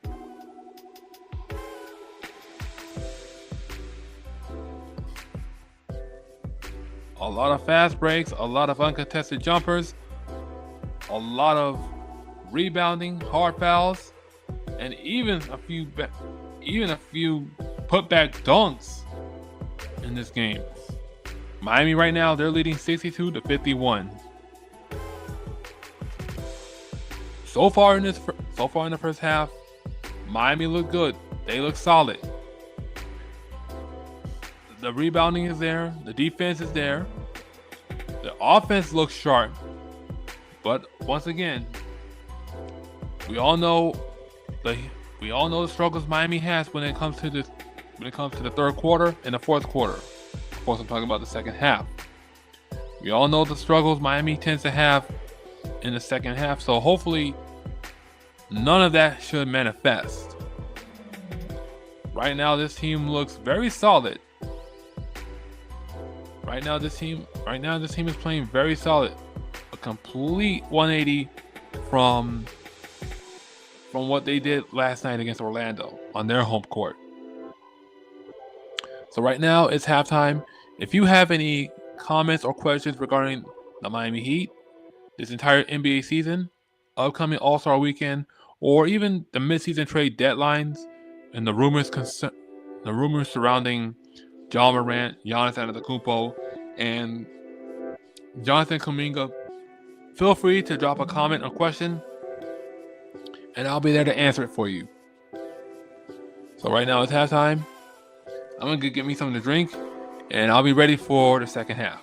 A lot of fast breaks, a lot of uncontested jumpers, a lot of rebounding, hard fouls, and even a few putback dunks in this game. Miami right now, they're leading 62-51. So far in the first half, Miami look good. They look solid. The rebounding is there. The defense is there. The offense looks sharp. But once again, we all know the struggles Miami has when it comes to the third quarter and the fourth quarter. Of course, I'm talking about the second half. We all know the struggles Miami tends to have in the second half. So hopefully, none of that should manifest. Right now, this team looks very solid. Right now, this team is playing very solid. A complete 180 from what they did last night against Orlando on their home court. So right now, it's halftime. If you have any comments or questions regarding the Miami Heat, this entire NBA season, upcoming All-Star weekend, or even the midseason trade deadlines and the rumors surrounding Ja Morant, Giannis Antetokounmpo, and Jonathan Kuminga, feel free to drop a comment or question, and I'll be there to answer it for you. So right now it's halftime. I'm going to get me something to drink, and I'll be ready for the second half.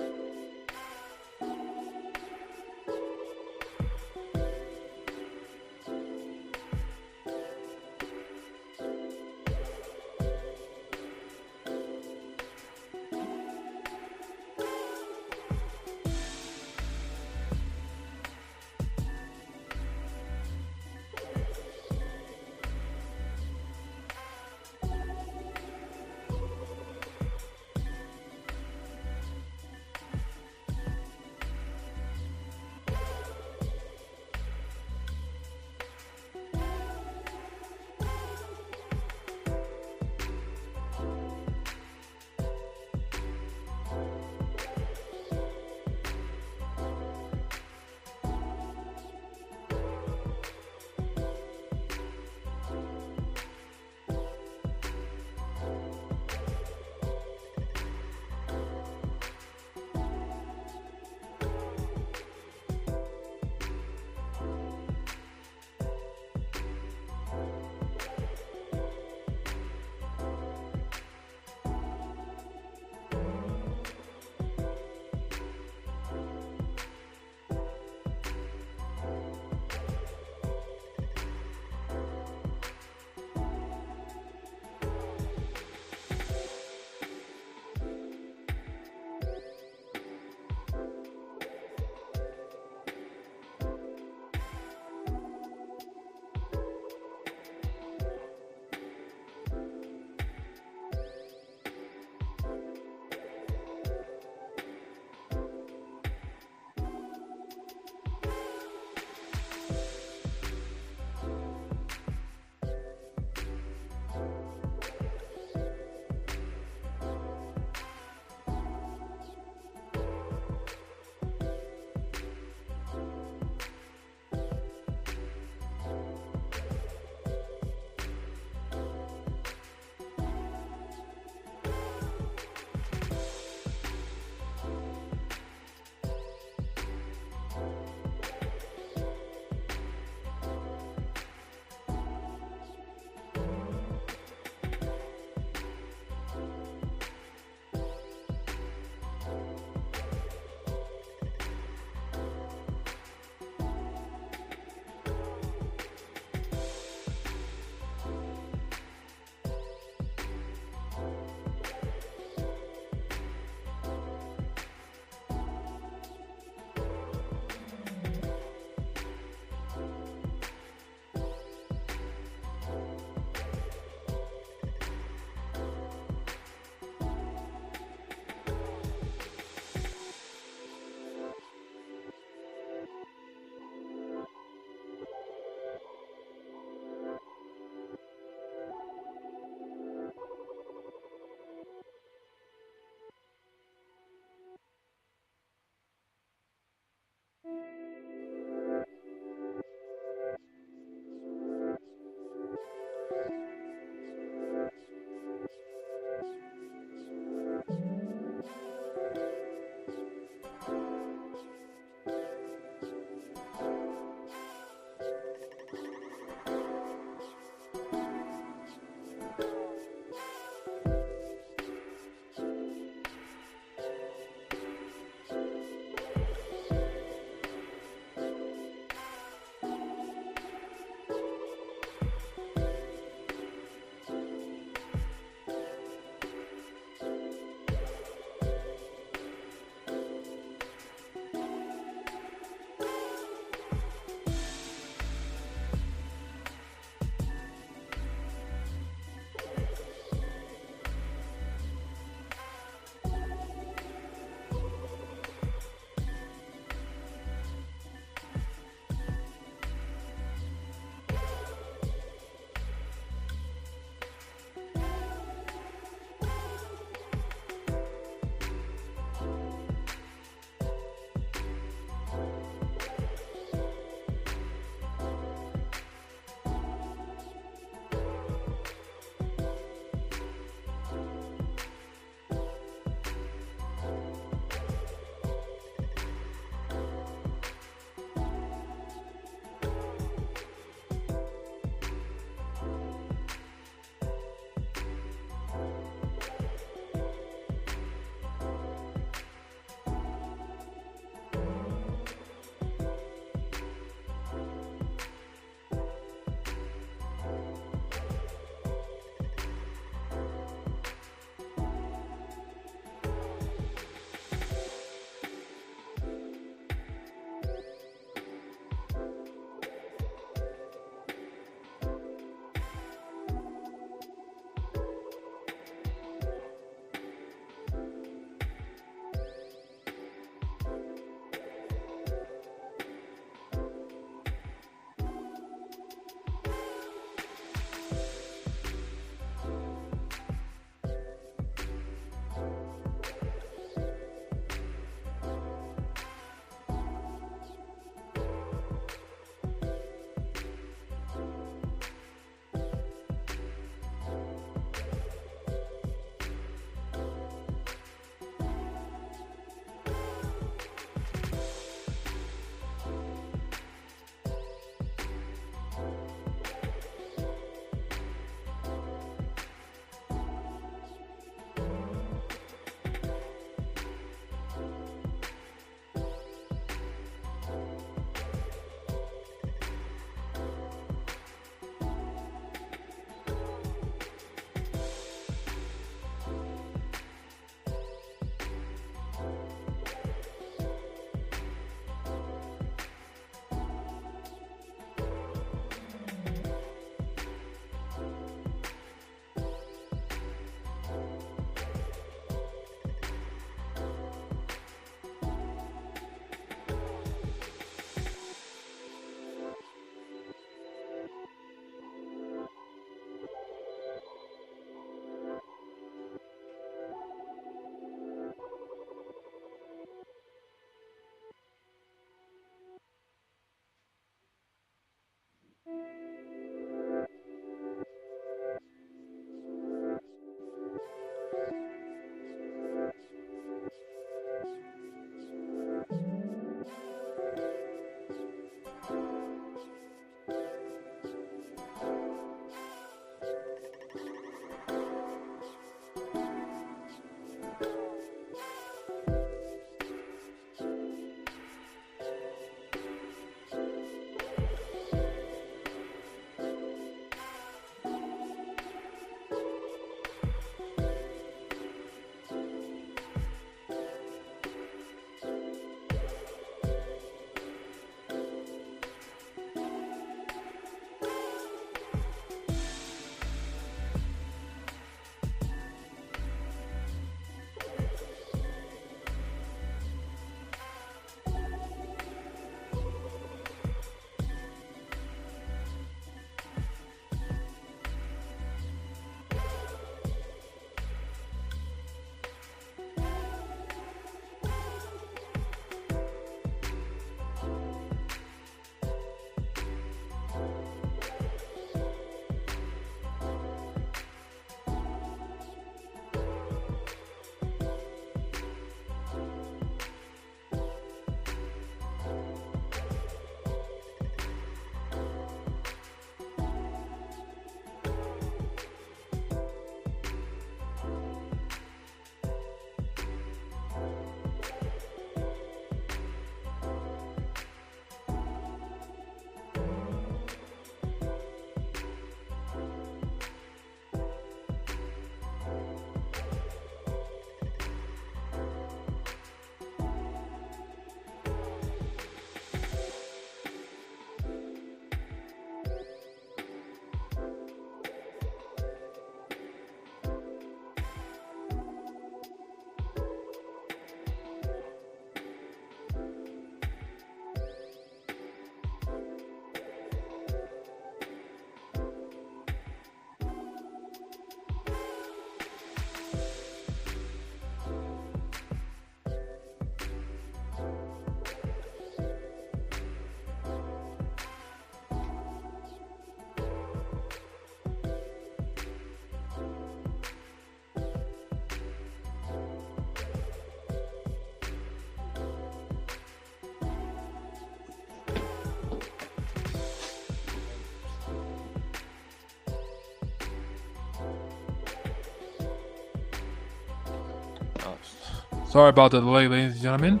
Sorry about the delay, ladies and gentlemen.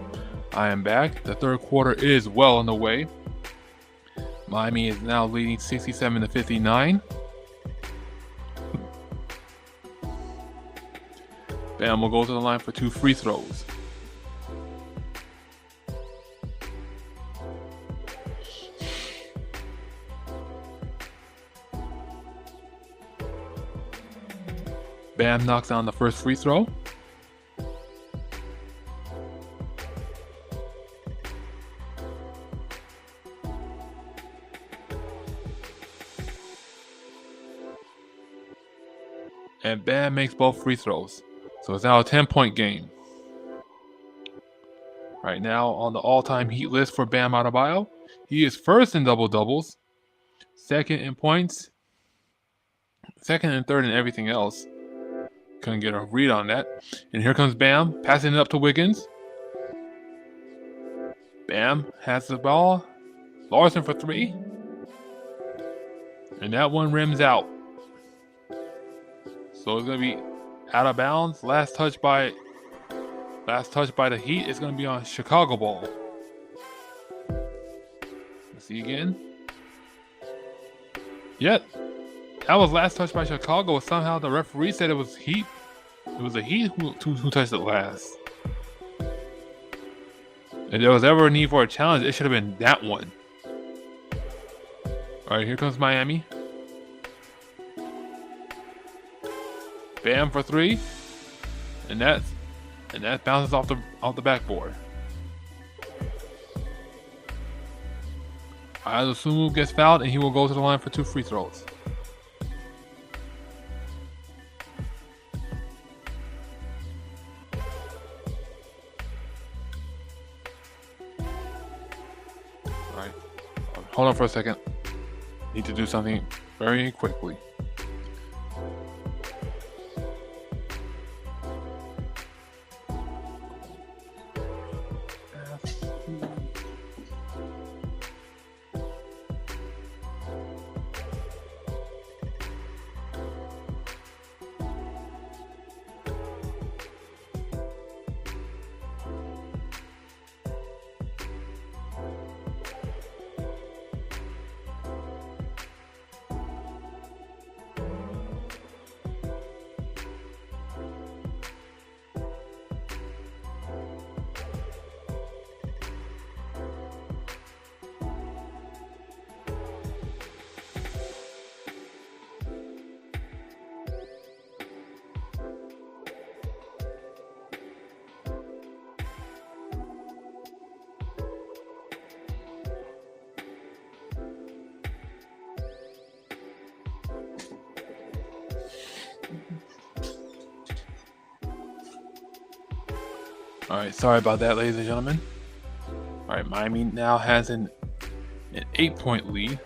I am back. The third quarter is well on the way. Miami is now leading 67-59. Bam will go to the line for 2 free throws. Bam knocks down the first free throw. And Bam makes both free throws. So it's now a 10-point game. Right now on the all-time Heat list for Bam Adebayo, he is first in double-doubles, second in points, second and third in everything else. Couldn't get a read on that. And here comes Bam, passing it up to Wiggins. Bam has the ball. Larson for 3. And that one rims out. So it's going to be out of bounds. Last touch by the Heat is going to be on Chicago ball. Let's see again. Yep. That was last touch by Chicago. Somehow the referee said it was Heat. It was the Heat who touched it last. If there was ever a need for a challenge, it should have been that one. Alright, here comes Miami. Bam for 3. And that bounces off the backboard. Sumu gets fouled and he will go to the line for 2 free throws. Alright. Hold on for a second. Need to do something very quickly. Alright, sorry about that, ladies and gentlemen. Alright, Miami now has an 8-point lead.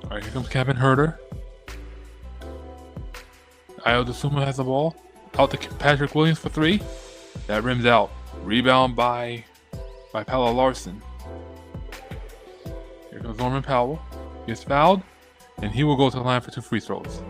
Alright, here comes Kevin Huerter. Ayo Dosunmu has the ball. Out to Patrick Williams for 3. That rims out. Rebound by Paolo Larson. Here comes Norman Powell. Gets fouled, and he will go to the line for 2 free throws.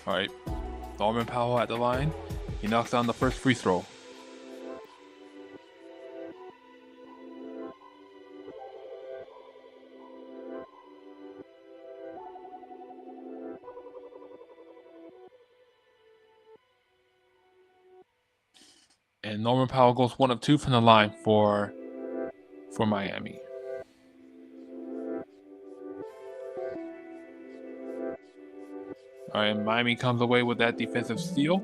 Alright, Norman Powell at the line. He knocks down the first free throw. And Norman Powell goes 1 of 2 from the line for Miami. Alright, Miami comes away with that defensive steal.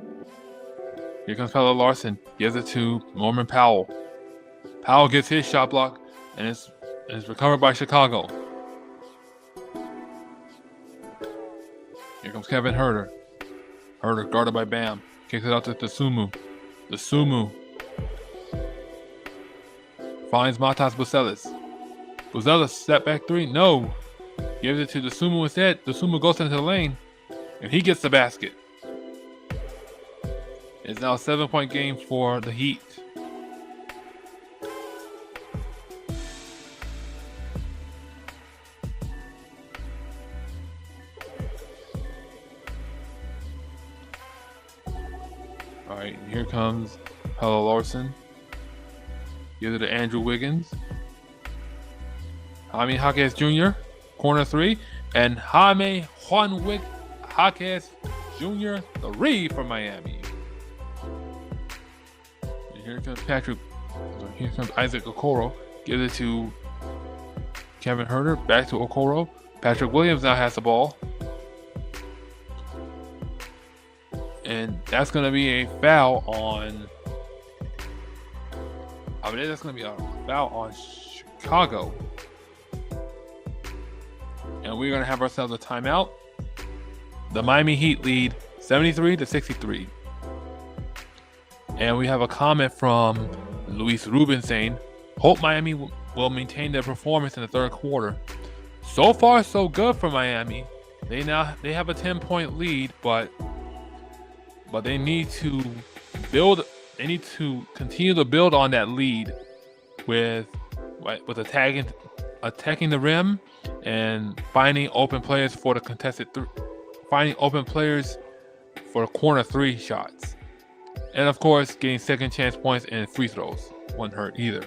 Here comes Paolo Larson. Gives it to Norman Powell. Powell gets his shot block, and it's recovered by Chicago. Here comes Kevin Huerter. Huerter guarded by Bam. Kicks it out to Dosunmu. Dosunmu finds Matas Buzelis. Buzelis step back three. No. Gives it to Dosunmu instead. Dosunmu goes into the lane, and he gets the basket. It's now a 7-point game for the Heat. All right, here comes Pelle Larsson. Gives it to Andrew Wiggins. Jaime Jaquez Jr., corner three. And Jaime Juan Jaquez Jr., three for Miami. And here comes Isaac Okoro. Gives it to Kevin Huerter. Back to Okoro. Patrick Williams now has the ball. And that's going to be a foul on... I mean, that's going to be a foul on Chicago. And we're going to have ourselves a timeout. The Miami Heat lead 73-63. And we have a comment from Luis Rubin saying, hope Miami will maintain their performance in the third quarter. So far, so good for Miami. They have a 10-point lead, but they need to build. They need to continue to build on that lead with attacking the rim and finding open players for the contested finding open players for the corner three shots, and of course getting second chance points and free throws won't hurt either.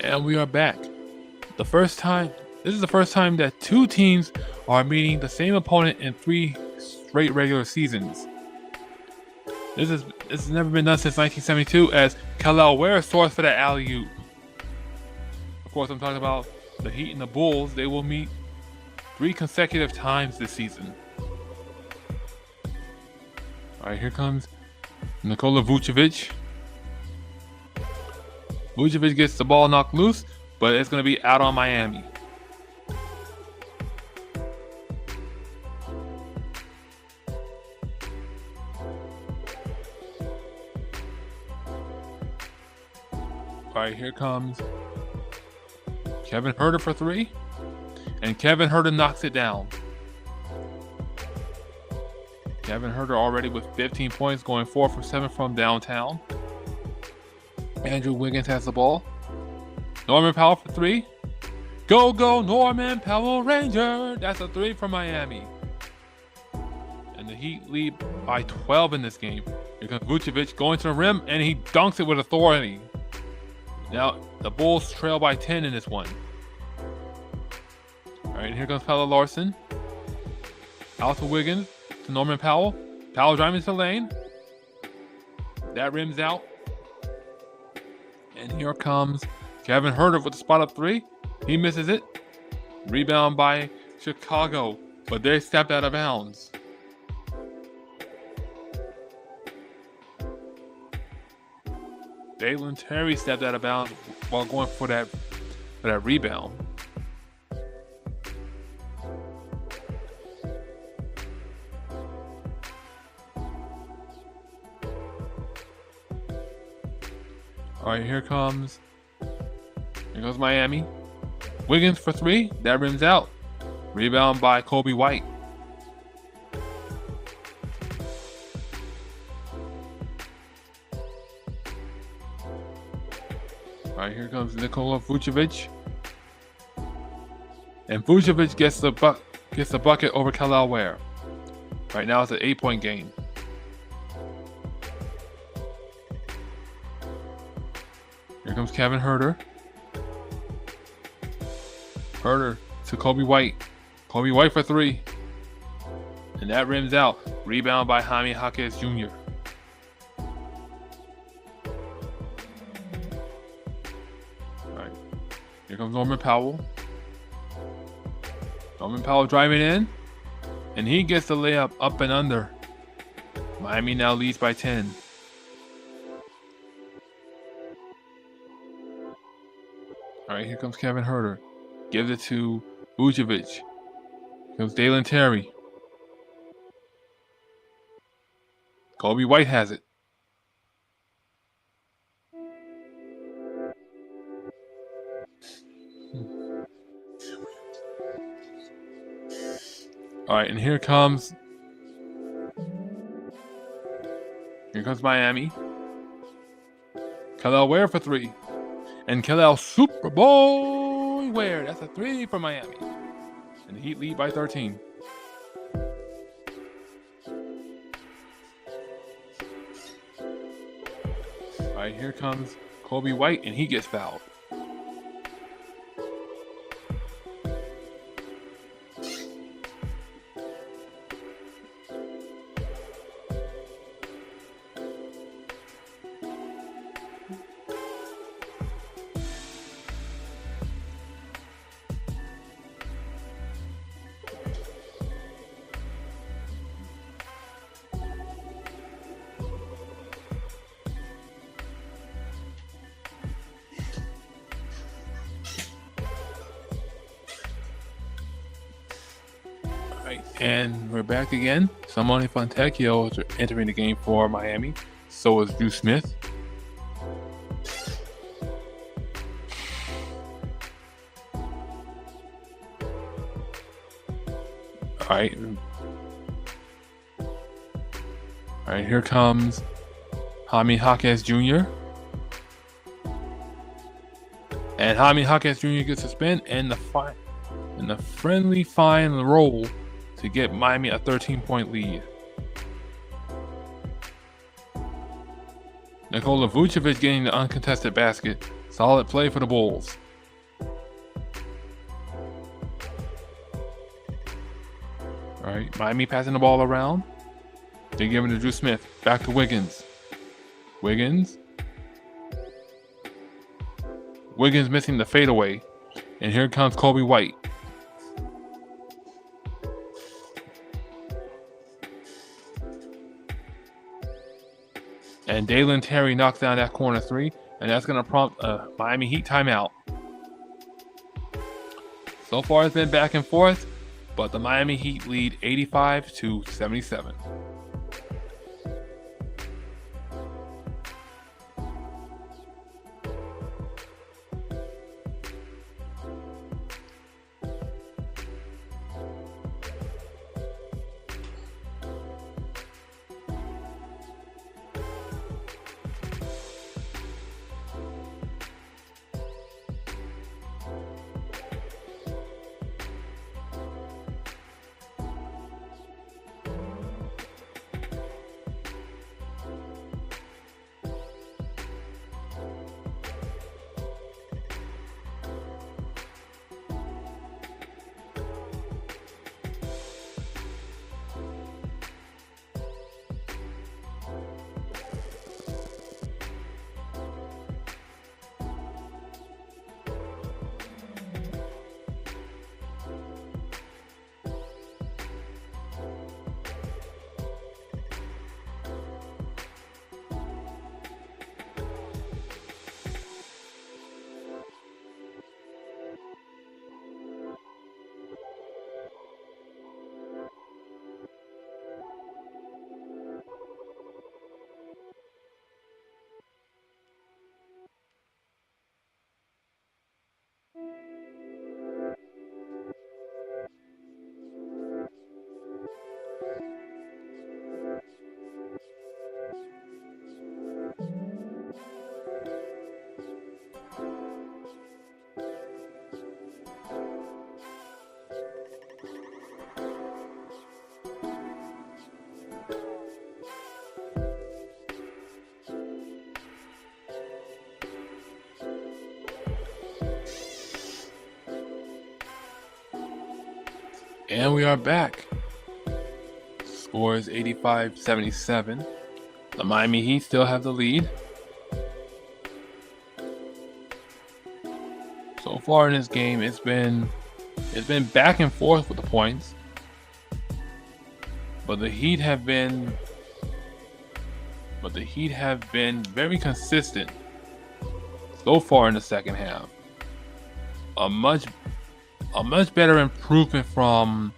And we are back. This is the first time that two teams are meeting the same opponent in 3 straight regular seasons. This has never been done since 1972, as Kel'el Ware sourced for the alley-oop. Of course, I'm talking about the Heat and the Bulls. They will meet 3 consecutive times this season. All right, here comes Nikola Vucevic. Vucevic gets the ball knocked loose, but it's going to be out on Miami. All right, here comes Kevin Huerter for 3, and Kevin Huerter knocks it down. Kevin Huerter already with 15 points, going 4 for 7 from downtown. Andrew Wiggins has the ball. Norman Powell for 3. Go, go, Norman Powell Ranger. That's a 3 from Miami. And the Heat lead by 12 in this game. Here comes Vucevic going to the rim, and he dunks it with authority. Now, the Bulls trail by 10 in this one. All right, here comes Pelle Larsson. Out to Wiggins, to Norman Powell. Powell driving to the lane. That rims out. And here comes Kevin Huerter with the spot up 3. He misses it. Rebound by Chicago, but they stepped out of bounds. Dalen Terry stepped out of bounds while going for that rebound. All right, here goes Miami. Wiggins for 3. That rims out. Rebound by Kobe White. All right, here comes Nikola Vucevic. And Vucevic gets the bucket over Kel'el Ware. Right now it's an 8-point game. Here comes Kevin Huerter. Huerter to Kobe White. Kobe White for 3. And that rims out. Rebound by Jaime Jaquez Jr. Alright. Here comes Norman Powell. Norman Powell driving in. And he gets the layup up and under. Miami now leads by 10. Alright, here comes Kevin Huerter. Gives it to Vucevic. Here comes Dalen Terry. Kobe White has it. Alright, and here comes Miami. Kel'el Ware for 3. And Kel'el Superboy Ware. That's a 3 for Miami. And the Heat lead by 13. All right, here comes Kobe White, and he gets fouled. And we're back again. Simone Fontecchio is entering the game for Miami. So is Drew Smith. All right, here comes Jaime Jaquez Jr. And Jaime Jaquez Jr. gets a spin and the friendly fine roll to get Miami a 13-point lead. Nikola Vucevic getting the uncontested basket. Solid play for the Bulls. All right, Miami passing the ball around. They give it to Drew Smith. Back to Wiggins. Wiggins missing the fadeaway. And here comes Kobe White. And Dalen Terry knocks down that corner 3, and that's going to prompt a Miami Heat timeout. So far it's been back and forth, but the Miami Heat lead 85-77. And we are back. Score is 85-77. The Miami Heat still have the lead. So far in this game, it's been back and forth with the points. But the Heat have been very consistent so far in the second half. A much better improvement from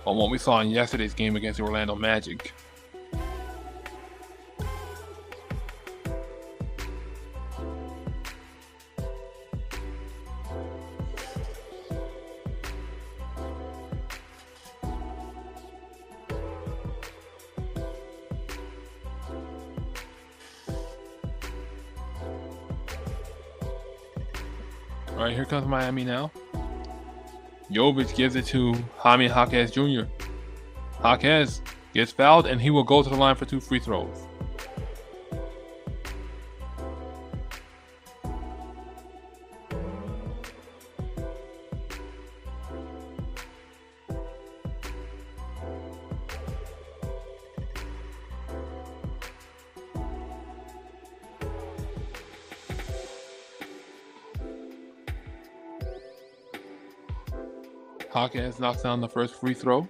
what we saw in yesterday's game against the Orlando Magic. All right, here comes Miami now. Jovic gives it to Jaime Jaquez Jr. Jaquez gets fouled, and he will go to the line for 2 free throws. Jaquez knocks down the first free throw.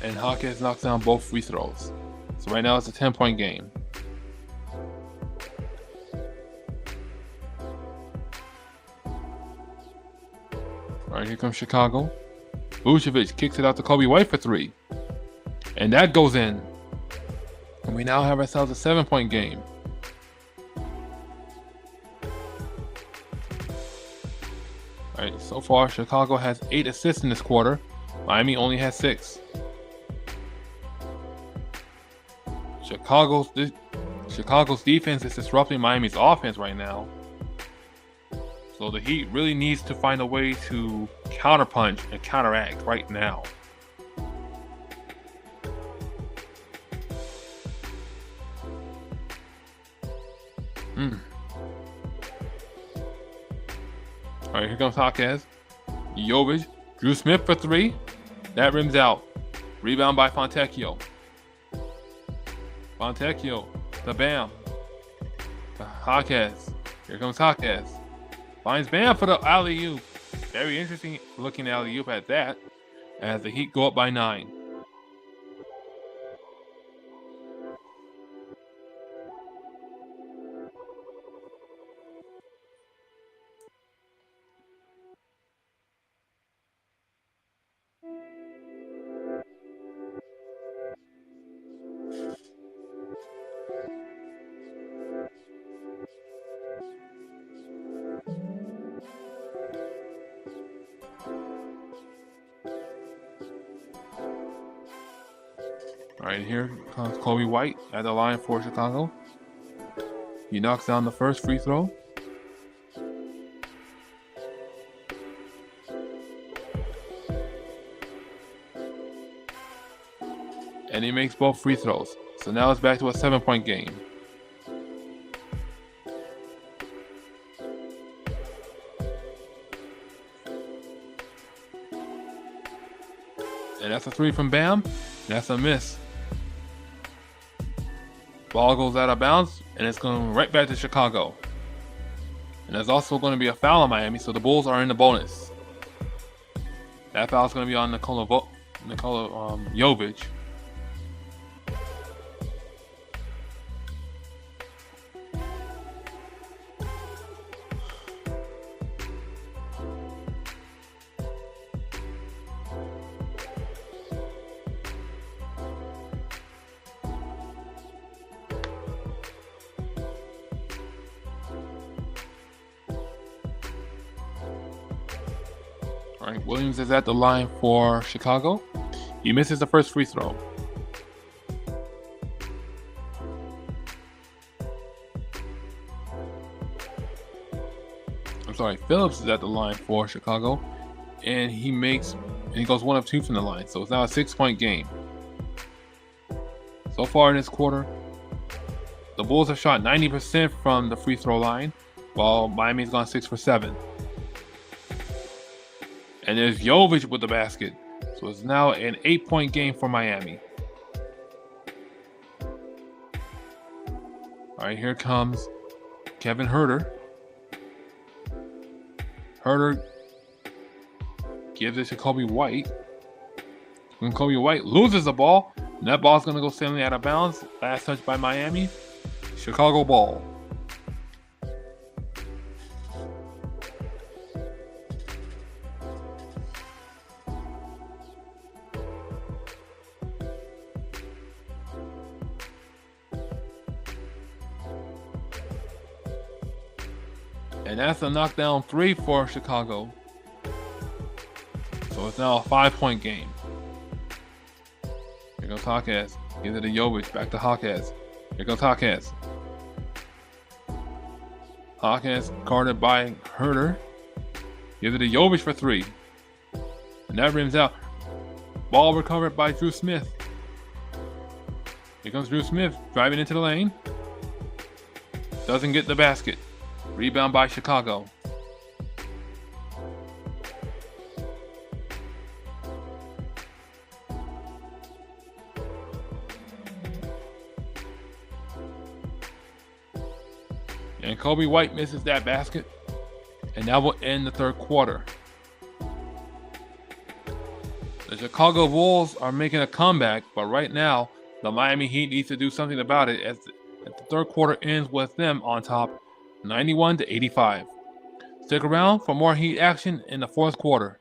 And Jaquez knocks down both free throws. So right now it's a 10-point game. All right, here comes Chicago. Vucevic kicks it out to Kobe White for 3. And that goes in. And we now have ourselves a 7-point game. All right, so far Chicago has 8 assists in this quarter. Miami only has 6. Chicago's defense is disrupting Miami's offense right now. So the Heat really needs to find a way to counterpunch and counteract right now. All right, here comes Jaquez. Jovic, Drew Smith for 3. That rims out. Rebound by Fontecchio. Fontecchio to Bam. To Jaquez. Here comes Jaquez. Finds Bam for the alley-oop. Very interesting looking alley-oop at that, as the Heat go up by 9. All right, here comes Kobe White at the line for Chicago. He knocks down the first free throw. And he makes both free throws. So now it's back to a 7-point game. And that's a 3 from Bam. That's a miss. Ball goes out of bounds, and it's going right back to Chicago. And there's also going to be a foul on Miami, so the Bulls are in the bonus. That foul is going to be on Nikola Jovic. All right, Williams is at the line for Chicago. He misses the first free throw. I'm sorry, Phillips is at the line for Chicago. and he goes 1 of 2 from the line. So it's now a 6-point game. So far in this quarter, the Bulls have shot 90% from the free throw line, while Miami's gone 6 for 7. And there's Jovic with the basket. So it's now an 8-point game for Miami. All right, here comes Kevin Huerter. Huerter gives it to Kobe White. When Kobe White loses the ball, and that ball's going to go sailing out of bounds. Last touch by Miami. Chicago ball. And that's a knockdown 3 for Chicago. So it's now a 5-point game. Here goes Hawkins. Gives it to Jovic. Back to Hawkins. Here goes Hawkins. Hawkins guarded by Huerter. Gives it to Jovic for 3. And that rims out. Ball recovered by Drew Smith. Here comes Drew Smith driving into the lane. Doesn't get the basket. Rebound by Chicago. And Kobe White misses that basket. And that will end the third quarter. The Chicago Bulls are making a comeback, but right now, the Miami Heat needs to do something about it as the third quarter ends with them on top, 91-85. Stick around for more Heat action in the fourth quarter.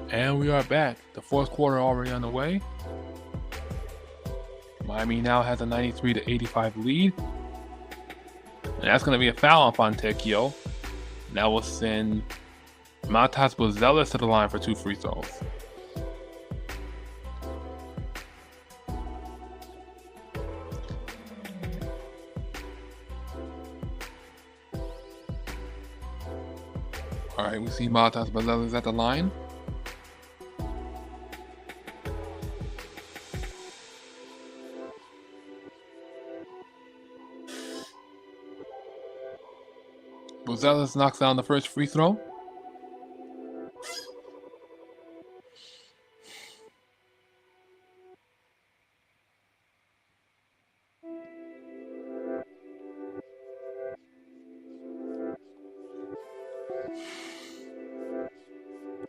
And we are back. The fourth quarter already on the way. Miami now has a 93-85 lead. And that's going to be a foul on Fontecchio. That will send Matas Buzelis to the line for 2 free throws. All right, we see Matas Buzelis at the line. Buzelis knocks down the first free throw.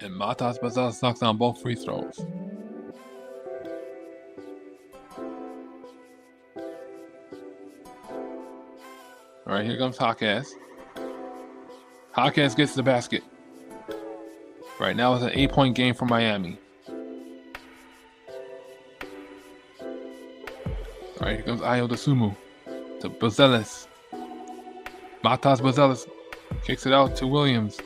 And Matas Buzelis knocks down both free throws. All right, here comes Jaquez. Jaquez gets the basket. Right now it's an 8-point game for Miami. All right, here comes Ayo Dosunmu to Buzelis. Matas Buzelis kicks it out to Williams.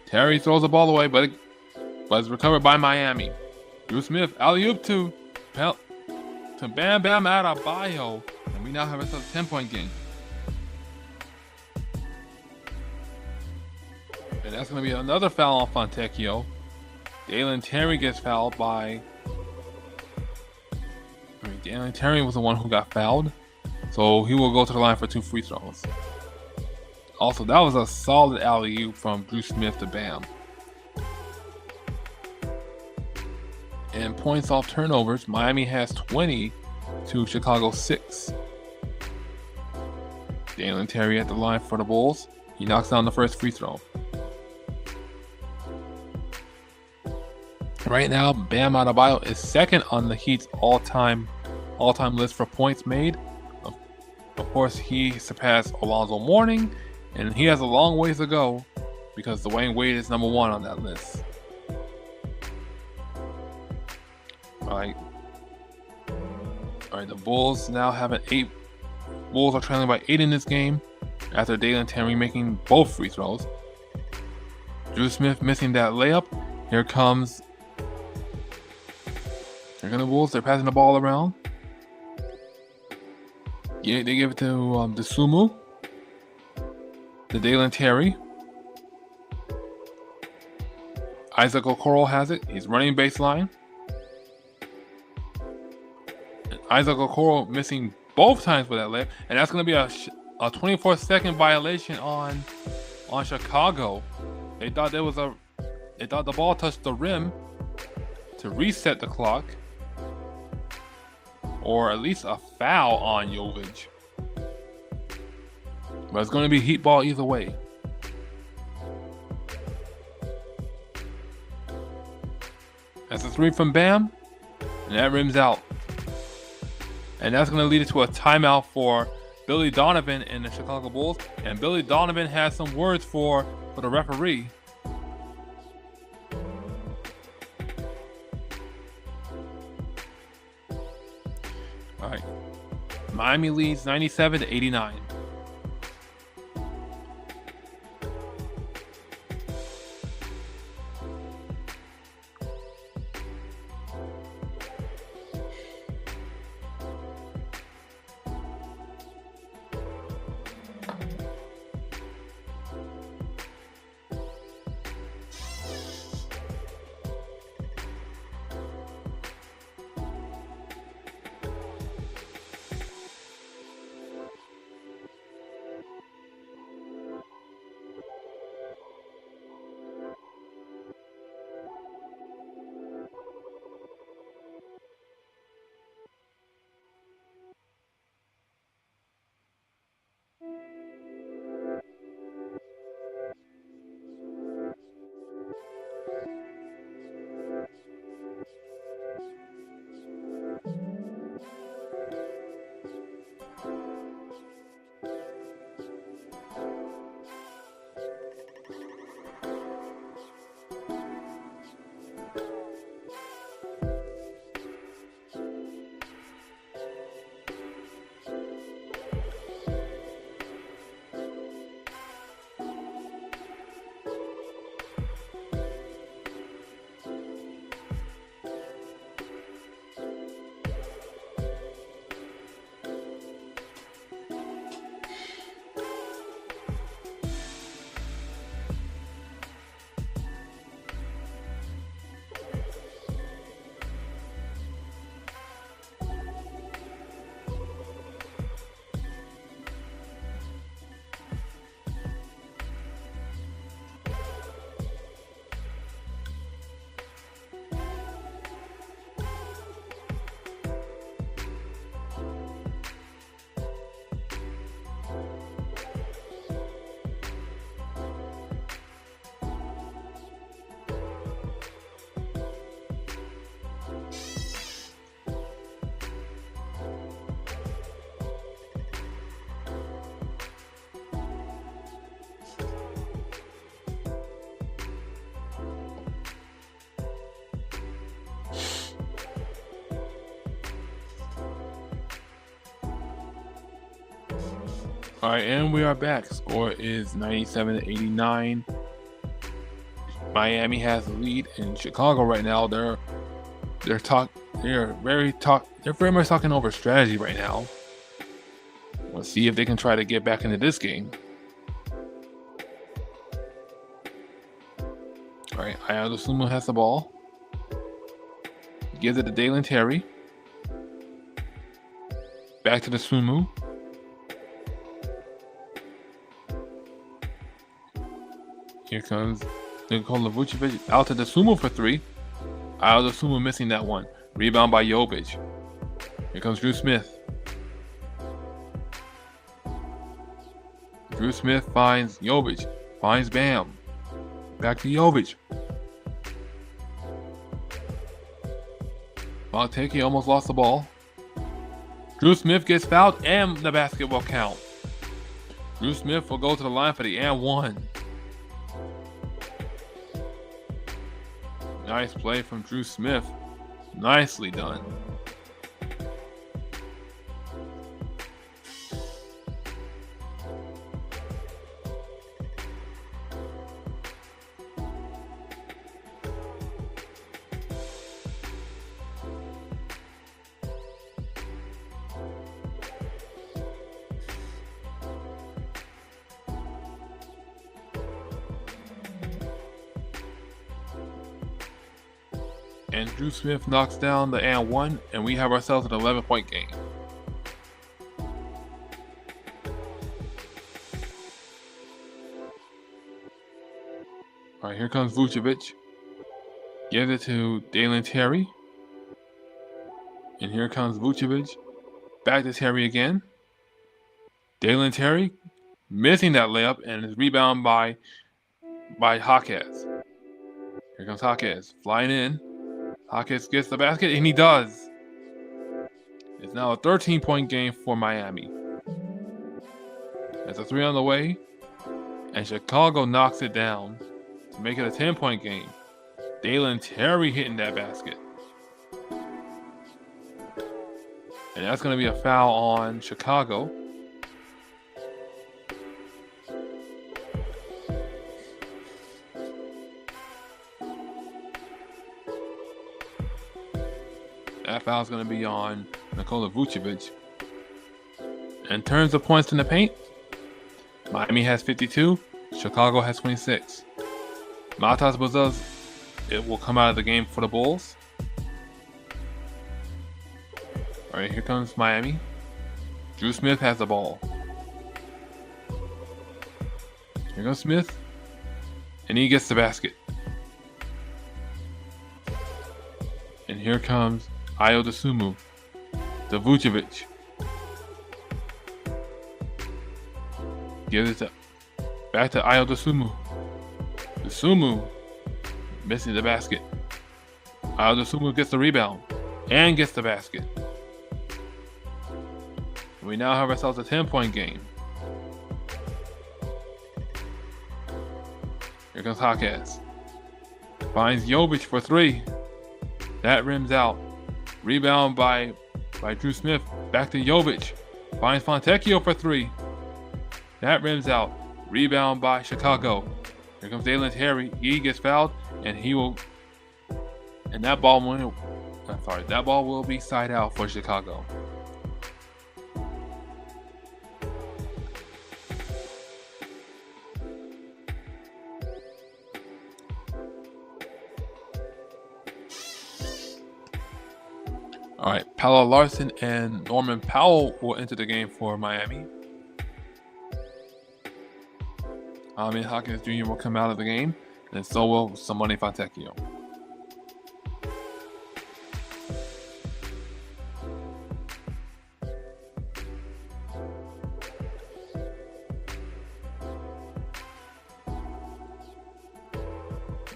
Terry throws the ball away, but it's recovered by Miami. Drew Smith alley-oop to Bam Bam Adebayo. And we now have ourselves a 10-point game. And that's going to be another foul on Fontecchio. Dalen Terry gets fouled by... Dalen Terry was the one who got fouled. So he will go to the line for 2 free throws. Also, that was a solid alley-oop from Drew Smith to Bam. And points off turnovers, Miami has 20 to Chicago 6. Dalen Terry at the line for the Bulls. He knocks down the first free throw. Right now, Bam Adebayo is second on the Heat's all-time list for points made. Of course, he surpassed Alonzo Mourning, and he has a long ways to go because Dwayne Wade is number 1 on that list. All right, the Bulls now have an 8. Bulls are trailing by 8 in this game after Dalen Terry making both free throws. Drew Smith missing that layup. Here come the Bulls. They're passing the ball around. Yeah, they give it to Dosunmu. To Dalen Terry. Isaac Okoro has it. He's running baseline. And Isaac Okoro missing both times with that layup. And that's going to be a 24-second violation on Chicago. They thought the ball touched the rim to reset the clock. Or at least a foul on Jovic. But it's going to be Heat ball either way. That's a 3 from Bam. And that rims out. And that's going to lead it to a timeout for Billy Donovan and the Chicago Bulls. And Billy Donovan has some words for the referee. All right. Miami leads 97-89. All right, and we are back. Score is 97-89. Miami has the lead in Chicago right now. They're very much talking over strategy right now. Let's see if they can try to get back into this game. All right, Ayo Dosunmu has the ball. Gives it to Dalen Terry. Back to Dosunmu. Here comes Nikola Vucevic out to Dosunmu for three. Ayo Dosunmu missing that one. Rebound by Jovic. Here comes Drew Smith. Drew Smith finds Jovic. Finds Bam. Back to Jovic. Fontecchio almost lost the ball. Drew Smith gets fouled and the basket will count. Drew Smith will go to the line for the and one. Nice play from Drew Smith. Nicely done. And Drew Smith knocks down the and one, and we have ourselves an 11-point game. All right, here comes Vucevic. Gives it to Dalen Terry. And here comes Vucevic. Back to Terry again. Dalen Terry missing that layup and is rebounded by Jaquez. Here comes Jaquez flying in. Jaquez gets the basket, and he does. It's now a 13-point game for Miami. There's a three on the way, and Chicago knocks it down to make it a 10-point game. Dalen Terry hitting that basket. And that's going to be a foul on Chicago. That foul is going to be on Nikola Vucevic. In terms of points in the paint, Miami has 52, Chicago has 26. Matas Buzzas, it will come out of the game for the Bulls. All right, here comes Miami. Drew Smith has the ball. Here goes Smith, and he gets the basket. And here comes Ayo Dosunmu to Vucevic. Gives it back to Ayo Dosunmu. Dosunmu missing the basket. Ayo Dosunmu gets the rebound and gets the basket. We now have ourselves a 10-point game. Here comes Jaquez. Finds Jovic for three. That rims out. Rebound by Drew Smith. Back to Jovic. Finds Fontecchio for three. That rims out. Rebound by Chicago. Here comes Dalen Terry. He gets fouled, and that ball will be side out for Chicago. All right, Paolo Larson and Norman Powell will enter the game for Miami. Jaime Hawkins Jr. will come out of the game, and so will Simone Fontecchio.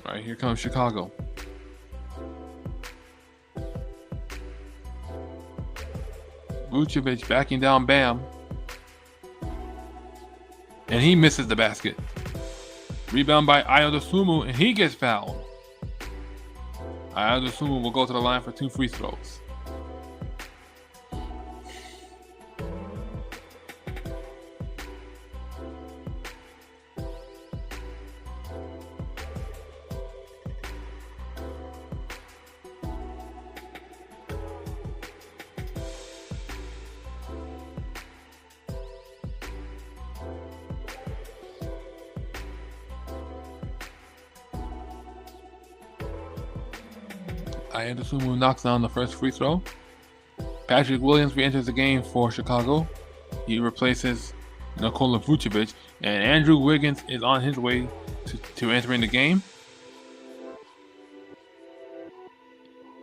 All right, here comes Chicago. Vucevic backing down Bam. And he misses the basket. Rebound by Ayo Dosunmu, and he gets fouled. Ayo Dosunmu will go to the line for 2 free throws. Aya DeSumo knocks down the first free throw. Patrick Williams re-enters the game for Chicago. He replaces Nikola Vucevic, and Andrew Wiggins is on his way to entering the game.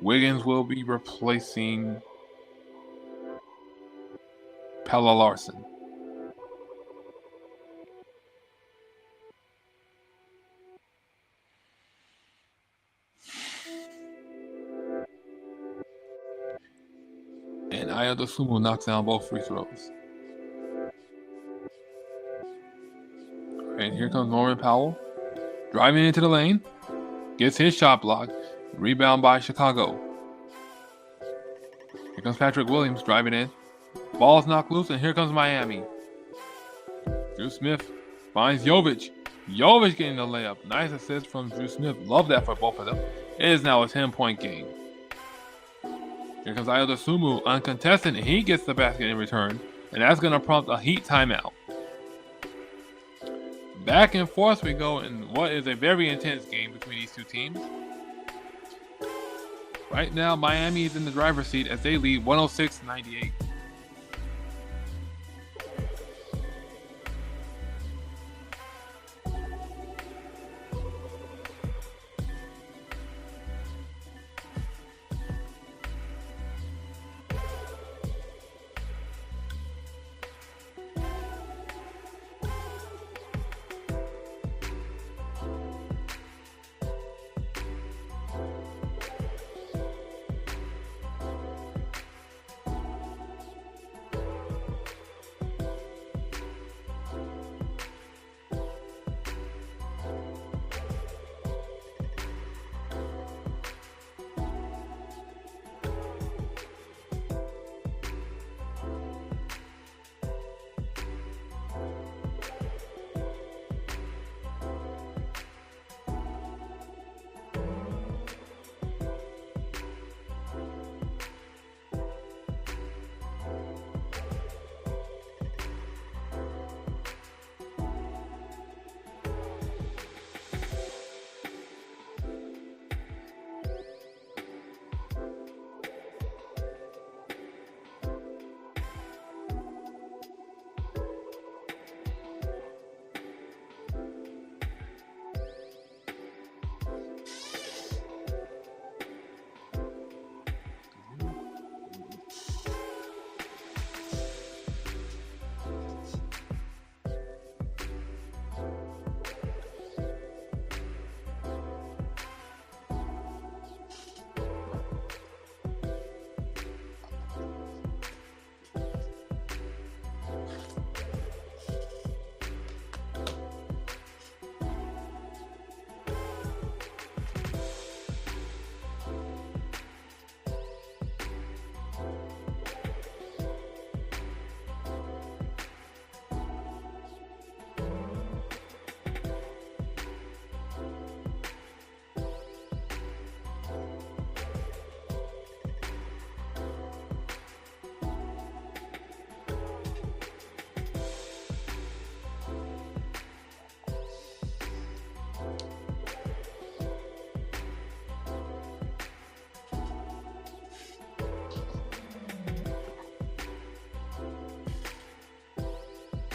Wiggins will be replacing Pelle Larsson. And Aya DeSumo knocks down both free throws. And here comes Norman Powell, driving into the lane, gets his shot blocked, rebound by Chicago. Here comes Patrick Williams driving in, ball's knocked loose, and here comes Miami. Drew Smith finds Jovic. Jovic getting the layup. Nice assist from Drew Smith. Love that for both of them. It is now a 10-point game. Here comes Aya DeSumo uncontested, and he gets the basket in return, and that's going to prompt a Heat timeout. Back and forth we go in what is a very intense game between these two teams. Right now, Miami is in the driver's seat as they lead 106-98.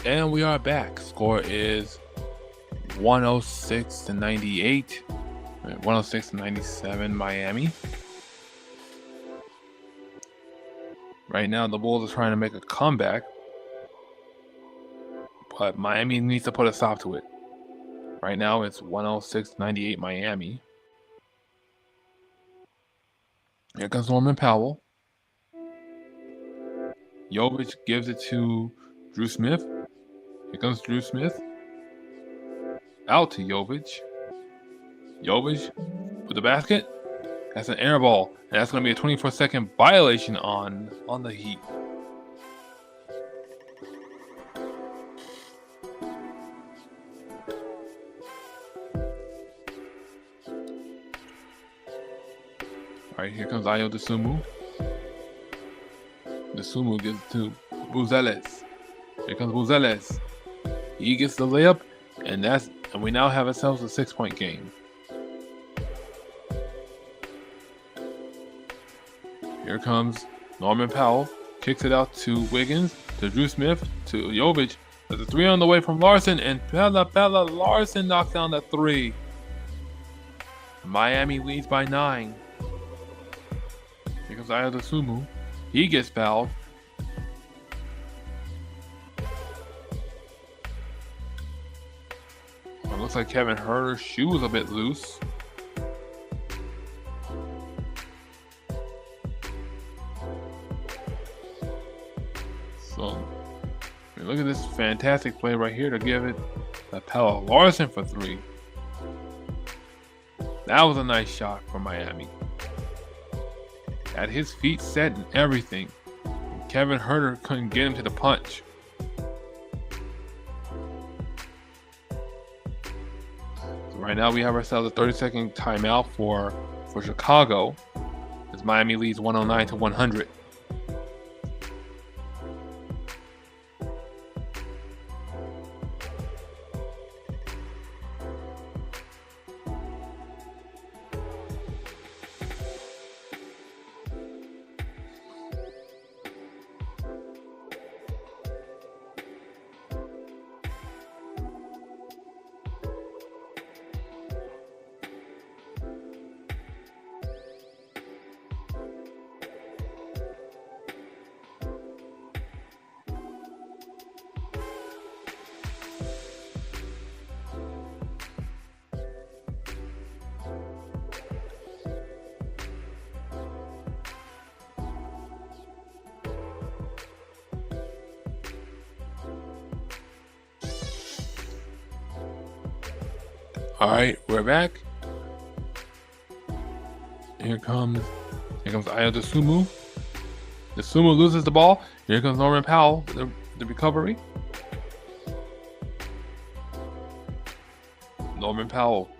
And we are back. Score is 106-98. 106-97 Miami. Right now the Bulls are trying to make a comeback, but Miami needs to put a stop to it. Right now it's 106-98 Miami. Here comes Norman Powell. Jovic gives it to Drew Smith. Here comes Drew Smith. Out to Jovic. Jovic with the basket. That's an air ball. And that's going to be a 24-second violation on the Heat. All right, here comes Aya DeSumo. DeSumo gives it to Buzeles. Here comes Buzeles. He gets the layup, and we now have ourselves a 6-point game. Here comes Norman Powell. Kicks it out to Wiggins, to Drew Smith, to Jovic. There's a 3 on the way from Larson, and Bella Larson knocks down the 3. Miami leads by 9. Here comes Ayo Dosunmu. He gets fouled. It looks like Kevin Huerter's shoe was a bit loose. So, look at this fantastic play right here to give it to Pelle Larsson for 3. That was a nice shot from Miami. Had his feet set and everything. Kevin Huerter couldn't get him to the punch. So right now we have ourselves a 30-second timeout for Chicago, as Miami leads 109 to 100. All right, we're back. Here comes Ayo Dosunmu. Dosunmu loses the ball. Here comes Norman Powell, the recovery. Norman Powell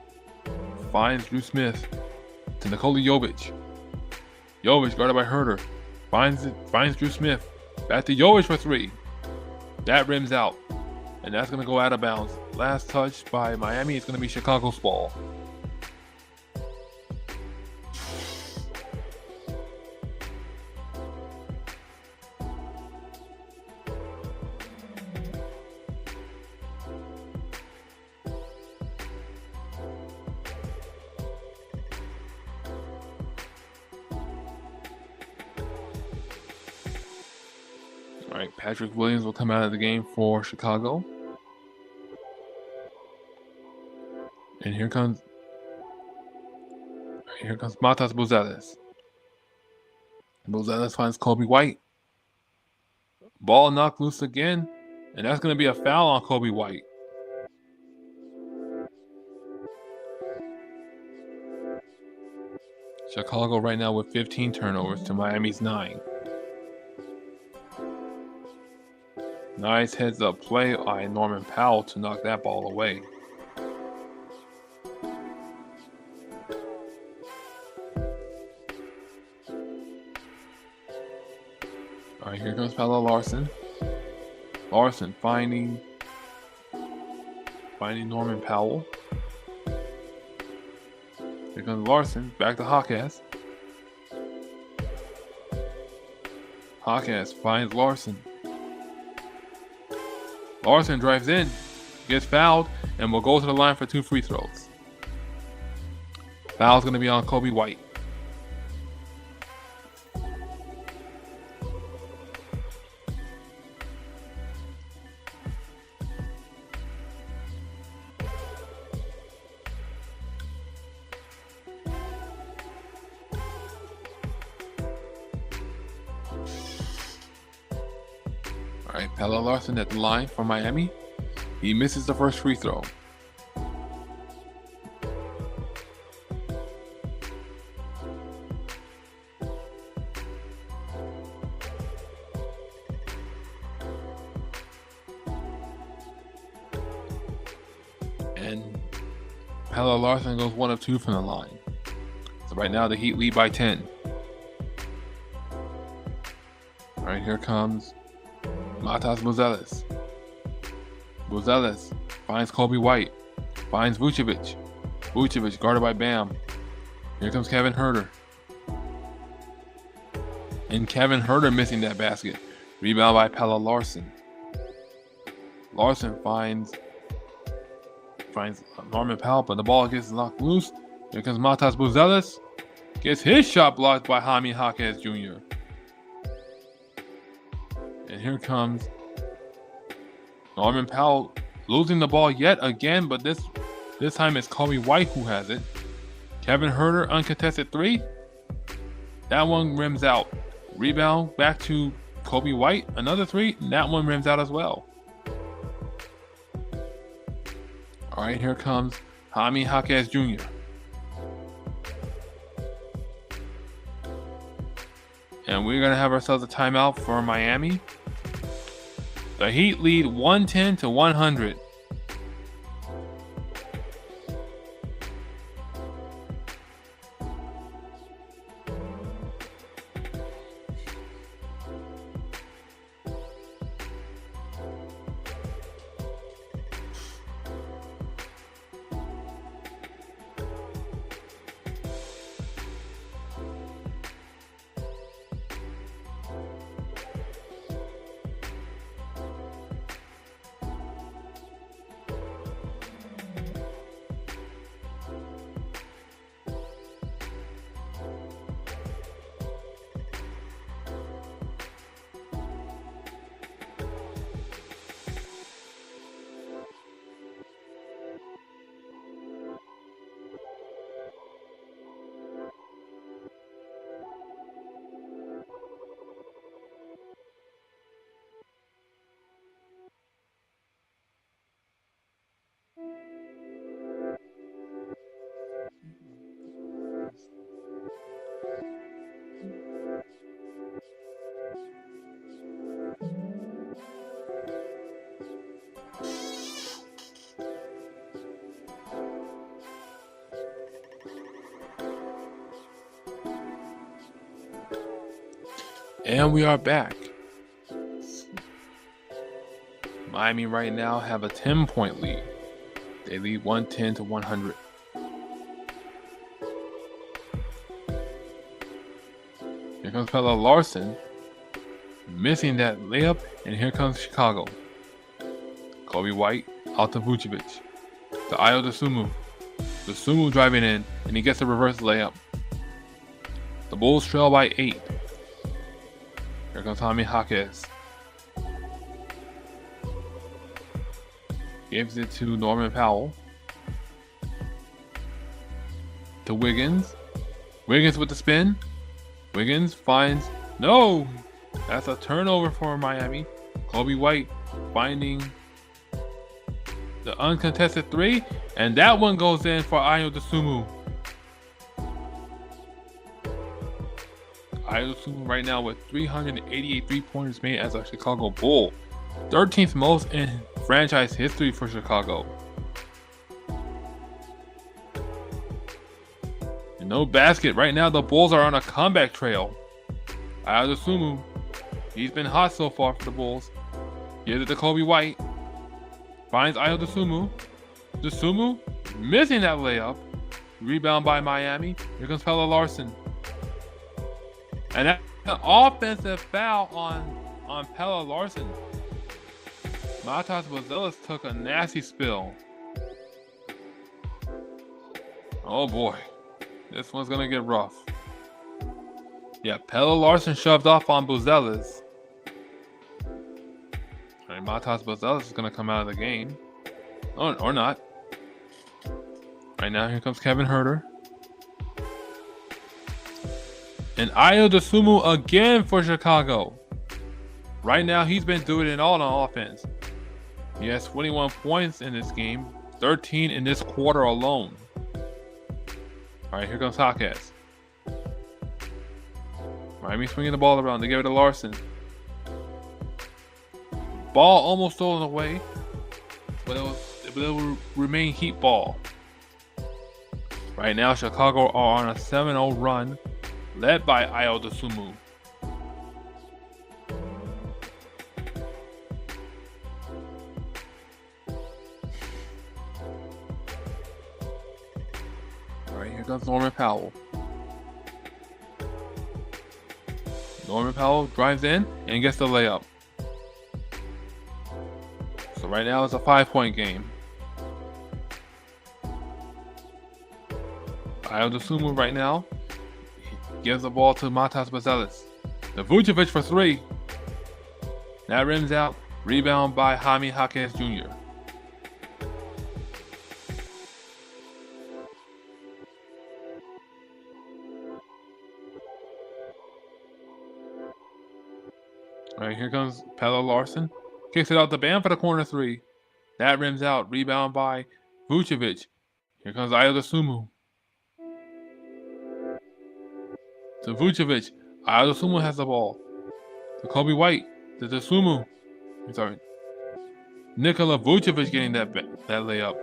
finds Drew Smith to Nikola Jovic. Jovic guarded by Huerter. Finds Drew Smith. Back to Jovic for 3. That rims out. And that's going to go out of bounds. Last touch by Miami is going to be Chicago's ball. All right, Patrick Williams will come out of the game for Chicago. And here comes Matas Buzelis. Buzelis finds Kobe White. Ball knocked loose again, and that's going to be a foul on Kobe White. Chicago right now with 15 turnovers to Miami's 9. Nice heads-up play by Norman Powell to knock that ball away. All right, here comes Pelle Larsson. Larsson finding Norman Powell. Here comes Larsson, back to Hawkes. Hawkes finds Larsson. Larsson drives in, gets fouled, and will go to the line for 2 free throws. Foul's going to be on Kobe White. All right, Pelle Larsson at the line for Miami. He misses the first free throw. And Pelle Larsson goes 1 of 2 from the line. So right now the Heat lead by 10. All right, here comes Matas Buzelis. Buzelis finds Kobe White. Finds Vucevic. Vucevic guarded by Bam. Here comes Kevin Huerter. And Kevin Herter missing that basket. Rebound by Pelle Larsson. Larsson finds Norman Powell, but the ball gets knocked loose. Here comes Matas Buzelis. Gets his shot blocked by Jaime Jaquez Jr. And here comes Norman Powell losing the ball yet again, but this time it's Coby White who has it. Kevin Herter, uncontested three. That one rims out. Rebound back to Coby White, another three. And that one rims out as well. All right, here comes Jaime Jaquez Jr. And we're going to have ourselves a timeout for Miami. The Heat lead 110 to 100. And we are back. Miami right now have a 10-point lead. They lead 110 to 100. Here comes Pelle Larsson, missing that layup, and here comes Chicago. Coby White out to Vucevic. To Ayo Dosunmu. Dosunmu driving in, and he gets a reverse layup. The Bulls trail by 8. Here comes Jaime Jaquez. Gives it to Norman Powell. To Wiggins. Wiggins with the spin. Wiggins finds... No! That's a turnover for Miami. Coby White finding the uncontested three. And that one goes in for Ayo Dosunmu. Ayo Dosunmu right now with 388 3-pointers made as a Chicago Bull. 13th most in franchise history for Chicago. And no basket. Right now the Bulls are on a comeback trail. Ayo Dosunmu, he's been hot so far for the Bulls. Gives it to Coby White. Finds Ayo Dosunmu. Dosunmu missing that layup. Rebound by Miami. Here comes Pelle Larsson. And that's an offensive foul on Pelle Larsson. Matas Buzelis took a nasty spill. Oh boy. This one's going to get rough. Yeah, Pelle Larsson shoved off on Buzelis. Alright, Matas Buzelis is going to come out of the game. Oh, or not. Right now, here comes Kevin Herter. And Ayo Dosunmu again for Chicago. Right now, he's been doing it all on offense. He has 21 points in this game, 13 in this quarter alone. All right, here comes Jaquez. Miami swinging the ball around. They give it to Larsson. Ball almost stolen away, but it will remain Heat ball. Right now, Chicago are on a 7-0 run, led by Ayo Dosunmu. All right, here comes Norman Powell. Norman Powell drives in and gets the layup. So right now it's a 5-point game. Ayo Dosunmu right now gives the ball to Matas Bazelis. The Vucevic for 3. That rims out. Rebound by Jaime Jaquez Jr. All right, here comes Pelle Larsson. Kicks it out to Bam for the corner 3. That rims out. Rebound by Vucevic. Here comes Ayo Dosunmu. To Vucevic. Ayo Dosunmu has the ball. To Kobe White. To Dosunmu. Sorry. Nikola Vucevic getting that layup.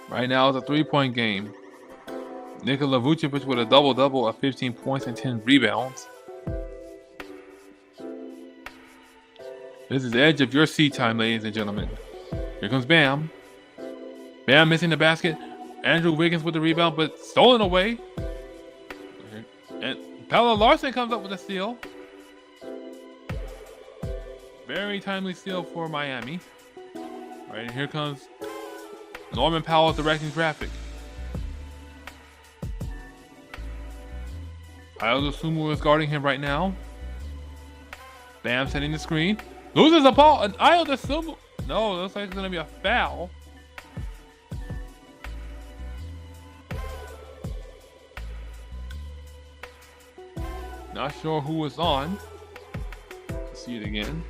Right now it's a 3-point game. Nikola Vucevic with a double-double of 15 points and 10 rebounds. This is the edge of your seat time, ladies and gentlemen. Here comes Bam. Bam missing the basket. Andrew Wiggins with the rebound, but stolen away. And Pelle Larsson comes up with a steal. Very timely steal for Miami. All right, and here comes Norman Powell directing traffic. Ayo Dosunmu is guarding him right now. Bam setting the screen. Loses the ball. And Ayo Dosunmu. No, it looks like it's going to be a foul. Not sure who was on. Let's see it again.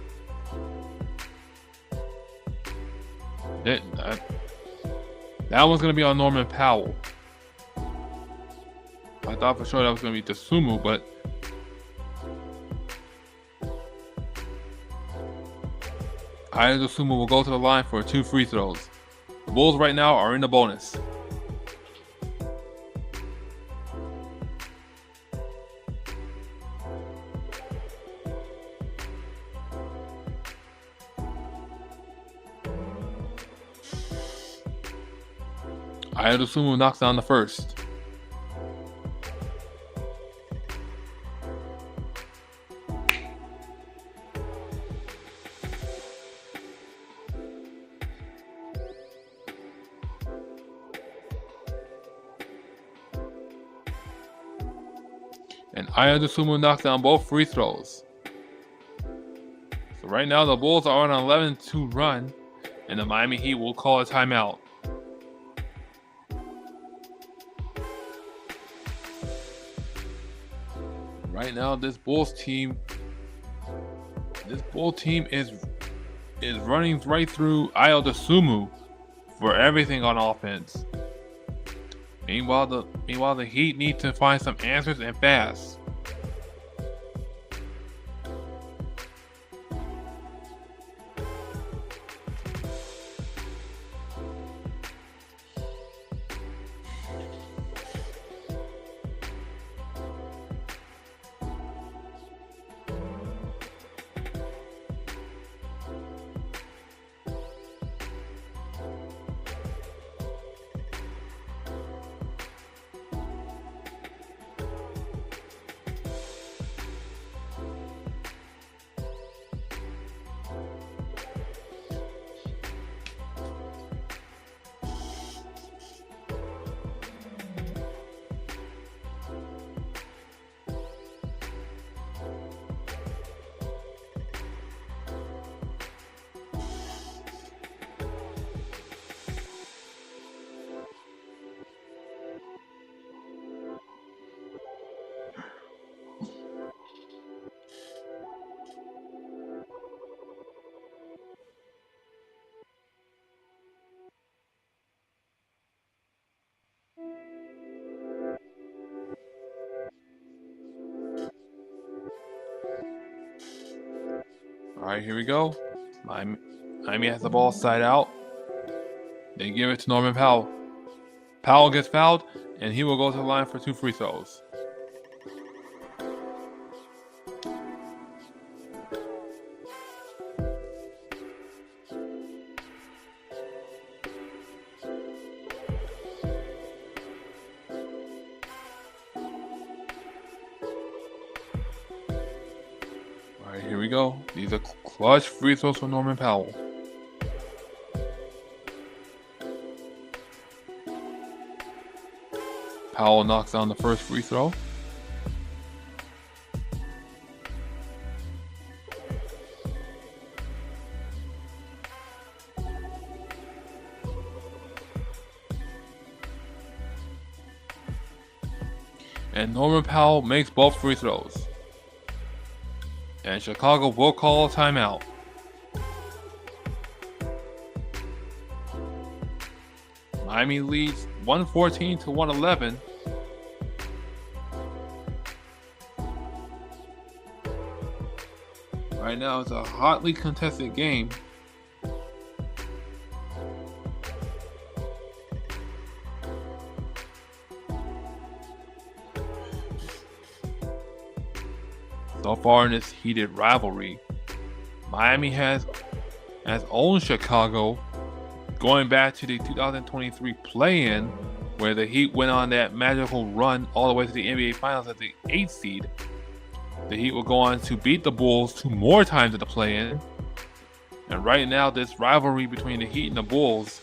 That one's going to be on Norman Powell. I thought for sure that was going to be Dosunmu, but Ayo Dosunmu will go to the line for 2 free throws. The Bulls right now are in the bonus. Ayo Dosunmu knocks down the first. And Ayo Dosunmu knocks down both free throws. So right now the Bulls are on an 11-2 run, and the Miami Heat will call a timeout. Right now, this Bulls team is running right through Ayo Dosunmu for everything on offense. Meanwhile, the Heat need to find some answers and fast. All right, here we go. Miami has the ball side out. They give it to Norman Powell. Powell gets fouled, and he will go to the line for 2 free throws. we go. These are clutch free throws for Norman Powell. Powell knocks down the first free throw. And Norman Powell makes both free throws. And Chicago will call a timeout. Miami leads 114 to 111. Right now it's a hotly contested game. So far in this heated rivalry, Miami has owned Chicago going back to the 2023 play-in, where the Heat went on that magical run all the way to the NBA Finals as the 8th seed. The Heat will go on to beat the Bulls 2 more times in the play-in. And right now, this rivalry between the Heat and the Bulls,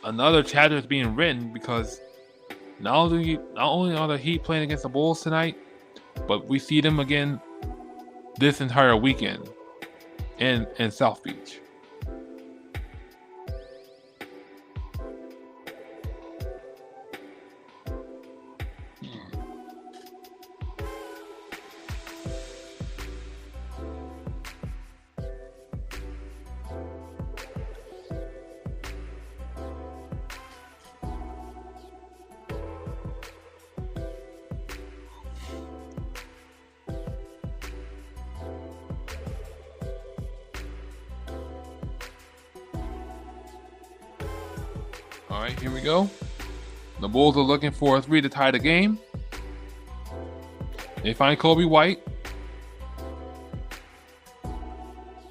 another chapter is being written, because not only are the Heat playing against the Bulls tonight, but we see them again this entire weekend in South Beach. All right, here we go. The Bulls are looking for a 3 to tie the game. They find Kobe White.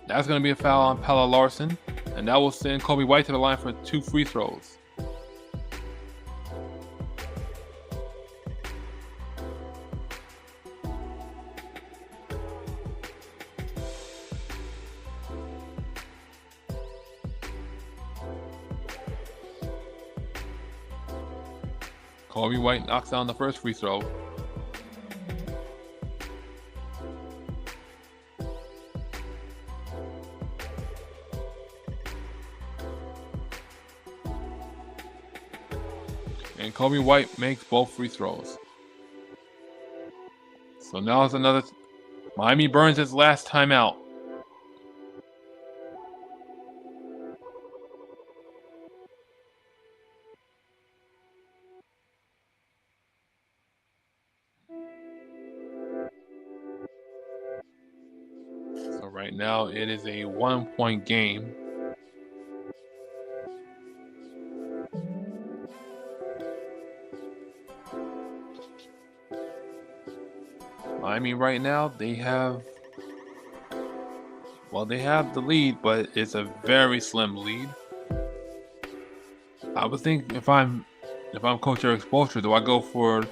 That's going to be a foul on Pelle Larsson, and that will send Kobe White to the line for 2 free throws. Kobe White knocks down the first free throw. And Kobe White makes both free throws. So now it's another. Miami burns its last timeout. So right now it is a 1-point game. Miami right now, they have the lead, but it's a very slim lead. I would think if I'm Coach Erik Spoelstra, do I go for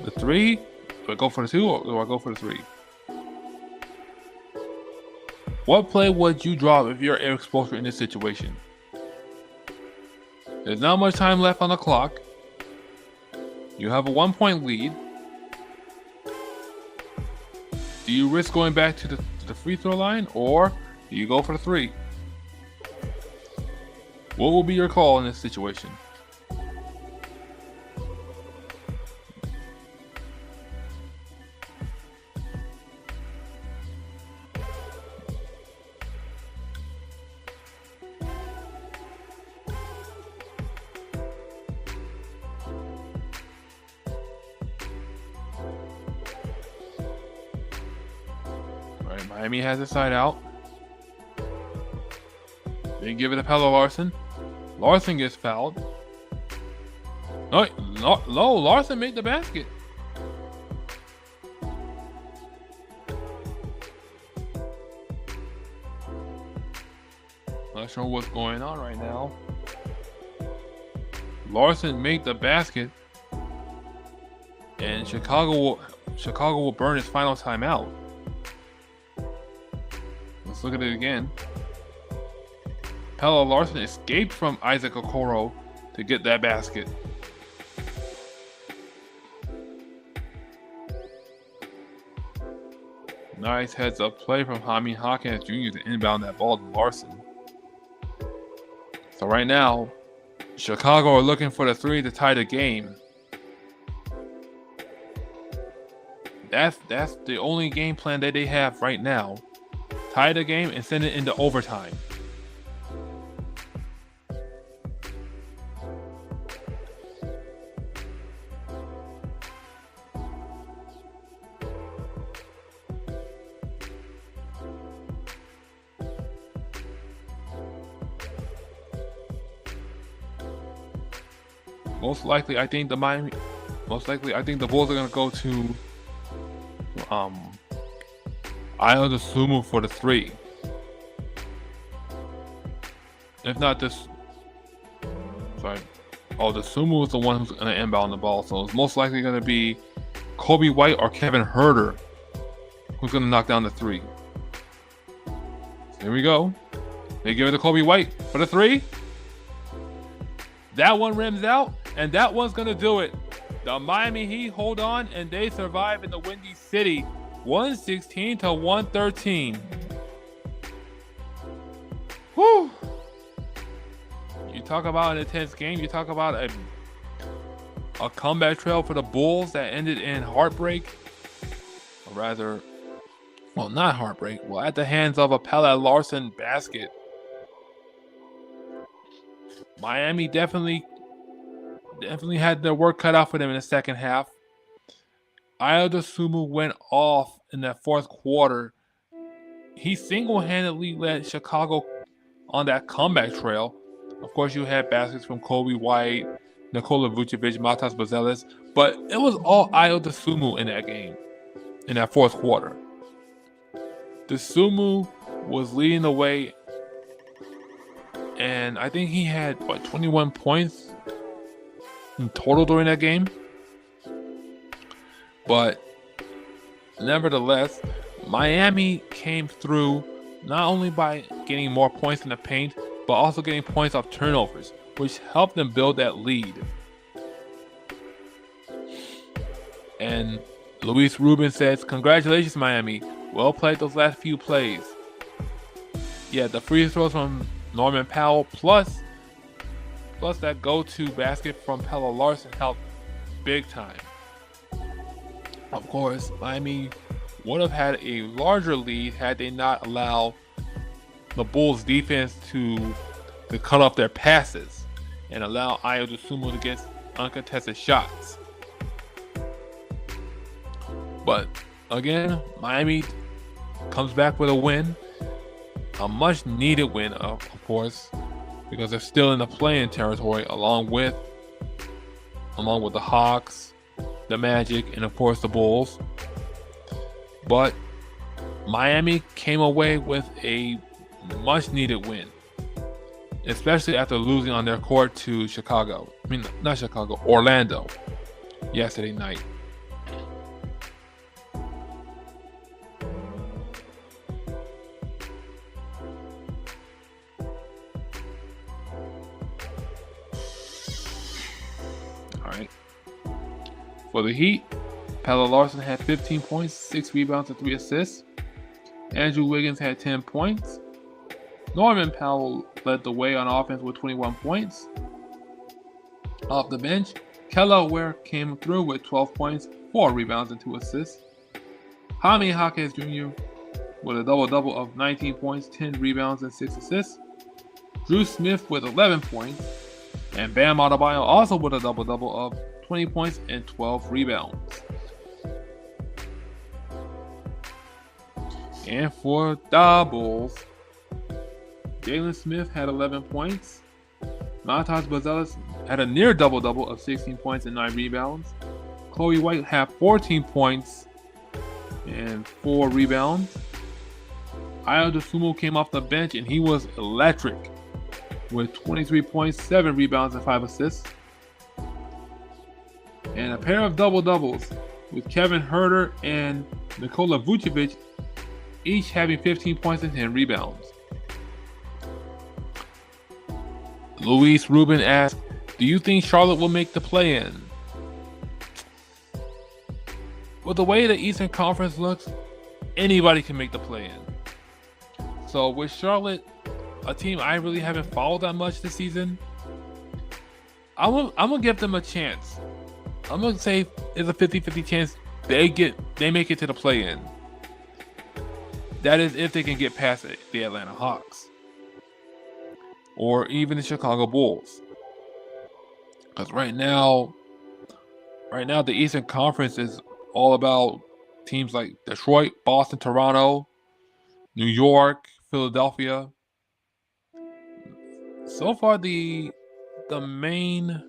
the 3? Do I go for the 2, or do I go for the 3? What play would you draw if you're Erik Spoelstra in this situation? There's not much time left on the clock. You have a 1-point lead. Do you risk going back to the free throw line, or do you go for the 3? What will be your call in this situation? Miami has a side out. They give it to Pelle Larsson. Larsson gets fouled. No, Larsson made the basket. Not sure what's going on right now. Larsson made the basket, and Chicago will burn its final timeout. Let's look at it again. Pelle Larsson escaped from Isaac Okoro to get that basket. Nice heads-up play from Jaime Jaquez Jr. to inbound that ball to Larsson. So right now, Chicago are looking for the three to tie the game. That's the only game plan that they have right now. Tie the game and send it into overtime. Most likely, I think the Bulls are gonna go to Ayo Dosunmu for the three. If not this, sorry. Oh, Dosunmu is the one who's gonna inbound the ball, so it's most likely gonna be Coby White or Kevin Huerter who's gonna knock down the three. Here we go. They give it to Coby White for the three. That one rims out, and that one's gonna do it. The Miami Heat hold on, and they survive in the Windy City, 116 to 113. Whew! You talk about an intense game. You talk about a comeback trail for the Bulls that ended in heartbreak, or rather, well, not heartbreak. Well, at the hands of a Pelle Larsson basket. Miami definitely had their work cut out for them in the second half. Ayo Dosunmu went off in that fourth quarter. He single-handedly led Chicago on that comeback trail. Of course, you had baskets from Coby White, Nikola Vucevic, Matas Buzelis, but it was all Ayo Dosunmu in that game, in that fourth quarter. Dosunmu was leading the way, and I think he had 21 points in total during that game. But nevertheless, Miami came through not only by getting more points in the paint, but also getting points off turnovers, which helped them build that lead. And Luis Rubin says, "Congratulations, Miami. Well played those last few plays." Yeah, the free throws from Norman Powell plus that go-to basket from Pelle Larsson helped big time. Of course, Miami would have had a larger lead had they not allowed the Bulls defense to cut off their passes and allow Ayo Dosunmu to get uncontested shots. But again, Miami comes back with a win, a much needed win, of course, because they're still in the play-in territory along with the Hawks, the Magic, and of course the Bulls. But Miami came away with a much needed win, especially after losing on their court to Chicago. I mean, not Chicago, Orlando yesterday night. For the Heat, Pelle Larsson had 15 points, 6 rebounds, and 3 assists. Andrew Wiggins had 10 points. Norman Powell led the way on offense with 21 points. Off the bench, Kelly Ware came through with 12 points, 4 rebounds, and 2 assists. Jaime Jaquez Jr. with a double-double of 19 points, 10 rebounds, and 6 assists. Drew Smith with 11 points. And Bam Adebayo also with a double-double of 20 points and 12 rebounds. And for the Bulls, Jalen Smith had 11 points. Matas Buzelis had a near double-double of 16 points and 9 rebounds. Coby White had 14 points and 4 rebounds. Ayo Dosunmu came off the bench and he was electric with 23 points, 7 rebounds, and 5 assists. And a pair of double-doubles with Kevin Huerter and Nikola Vucevic each having 15 points and 10 rebounds. Luis Rubin asks, do you think Charlotte will make the play-in? With the way the Eastern Conference looks, anybody can make the play-in. So with Charlotte, a team I really haven't followed that much this season, I'm gonna give them a chance. I'm gonna say there's a 50-50 chance they make it to the play-in. That is if they can get past the Atlanta Hawks or even the Chicago Bulls. Because right now the Eastern Conference is all about teams like Detroit, Boston, Toronto, New York, Philadelphia. So far, the main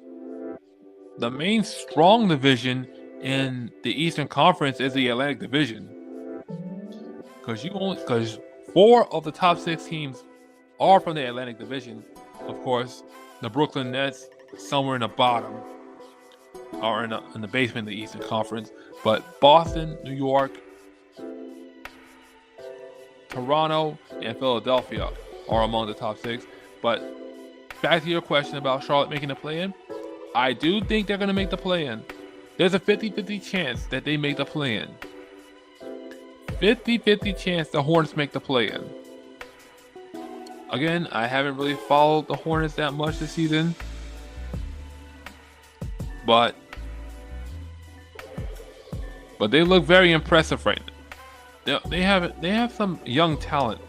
strong division in the Eastern Conference is the Atlantic Division. Because 4 of the top 6 teams are from the Atlantic Division. Of course, the Brooklyn Nets somewhere in the bottom or in the basement of the Eastern Conference. But Boston, New York, Toronto, and Philadelphia are among the top 6. But back to your question about Charlotte making the play-in, I do think they're going to make the play-in. There's a 50-50 chance that they make the play-in. 50-50 chance the Hornets make the play-in. Again, I haven't really followed the Hornets that much this season. But they look very impressive right now. They have some young talent.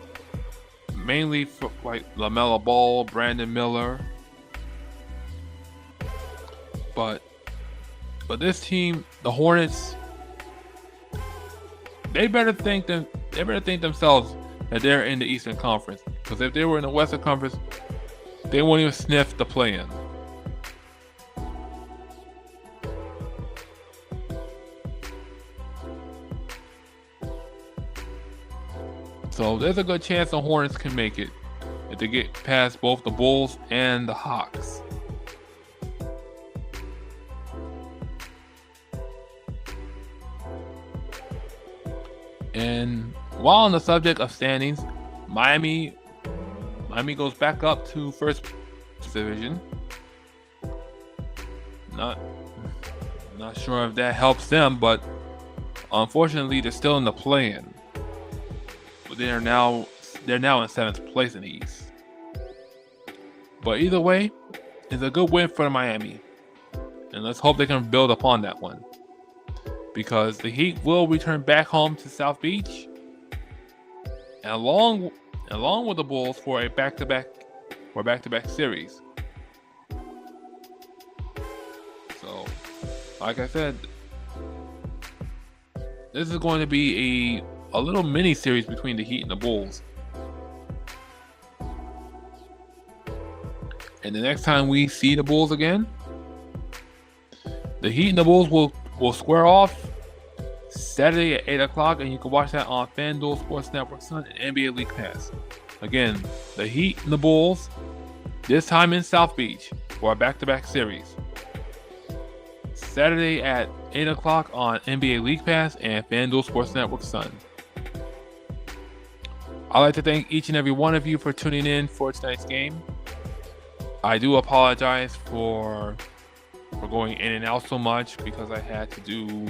Mainly for like LaMelo Ball, Brandon Miller. But this team, the Hornets, they better think themselves that they're in the Eastern Conference. Because if they were in the Western Conference, they won't even sniff the play-in. So there's a good chance the Hornets can make it if they get past both the Bulls and the Hawks. And while on the subject of standings, Miami goes back up to first division. Not sure if that helps them, but unfortunately they're still in the play-in. But they're now in 7th place in the East. But either way, it's a good win for Miami. And let's hope they can build upon that one. Because the Heat will return back home to South Beach, and along with the Bulls for a back-to-back series. So, like I said, this is going to be a little mini series between the Heat and the Bulls. And the next time we see the Bulls again, the Heat and the Bulls will square off Saturday at 8 o'clock, and you can watch that on FanDuel Sports Network Sun and NBA League Pass. Again, the Heat and the Bulls, this time in South Beach for a back-to-back series. Saturday at 8 o'clock on NBA League Pass and FanDuel Sports Network Sun. I'd like to thank each and every one of you for tuning in for tonight's game. I do apologize for going in and out so much because I had to do,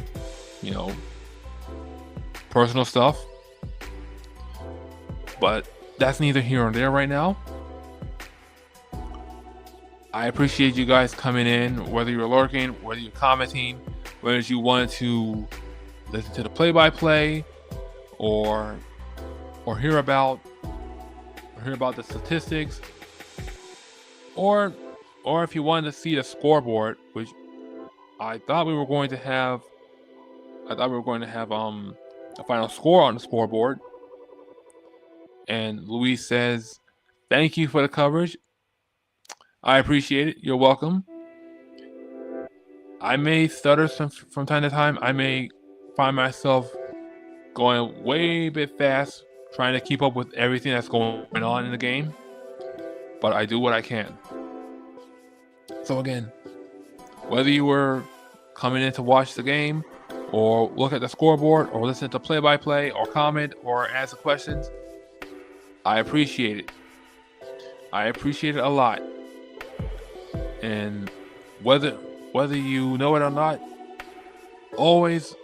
personal stuff. But that's neither here nor there right now. I appreciate you guys coming in, whether you're lurking, whether you're commenting, whether you wanted to listen to the play-by-play or hear about the statistics, or if you wanted to see the scoreboard, which I thought we were going to have a final score on the scoreboard. And Luis says, "Thank you for the coverage. I appreciate it. You're welcome." I may stutter from time to time. I may find myself going way a bit fast, trying to keep up with everything that's going on in the game. But I do what I can. So again, whether you were coming in to watch the game or look at the scoreboard, or listen to play-by-play, or comment, or ask questions, I appreciate it. I appreciate it a lot. And whether you know it or not, always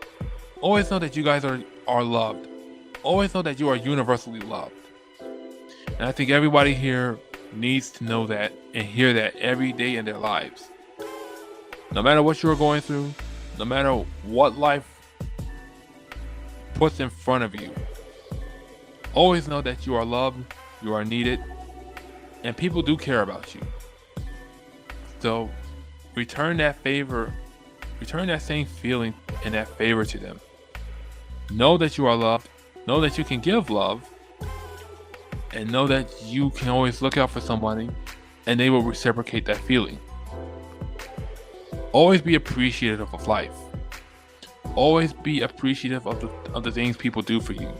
know that you guys are loved. Always know that you are universally loved. And I think everybody here needs to know that and hear that every day in their lives. No matter what you're going through, no matter what life puts in front of you, always know that you are loved, you are needed, and people do care about you. So return that favor, return that same feeling and that favor to them. Know that you are loved, know that you can give love, and know that you can always look out for somebody and they will reciprocate that feeling. Always be appreciative of life. Always be appreciative of the things people do for you.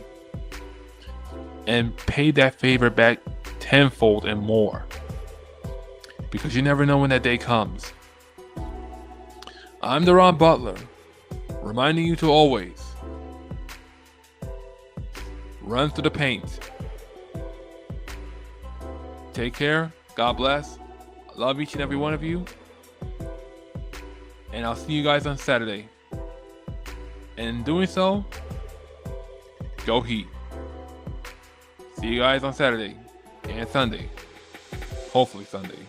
And pay that favor back tenfold and more. Because you never know when that day comes. I'm Deron Butler, reminding you to always run through the paint. Take care. God bless. I love each and every one of you. And I'll see you guys on Saturday. And in doing so, go Heat. See you guys on Saturday and Sunday. Hopefully Sunday.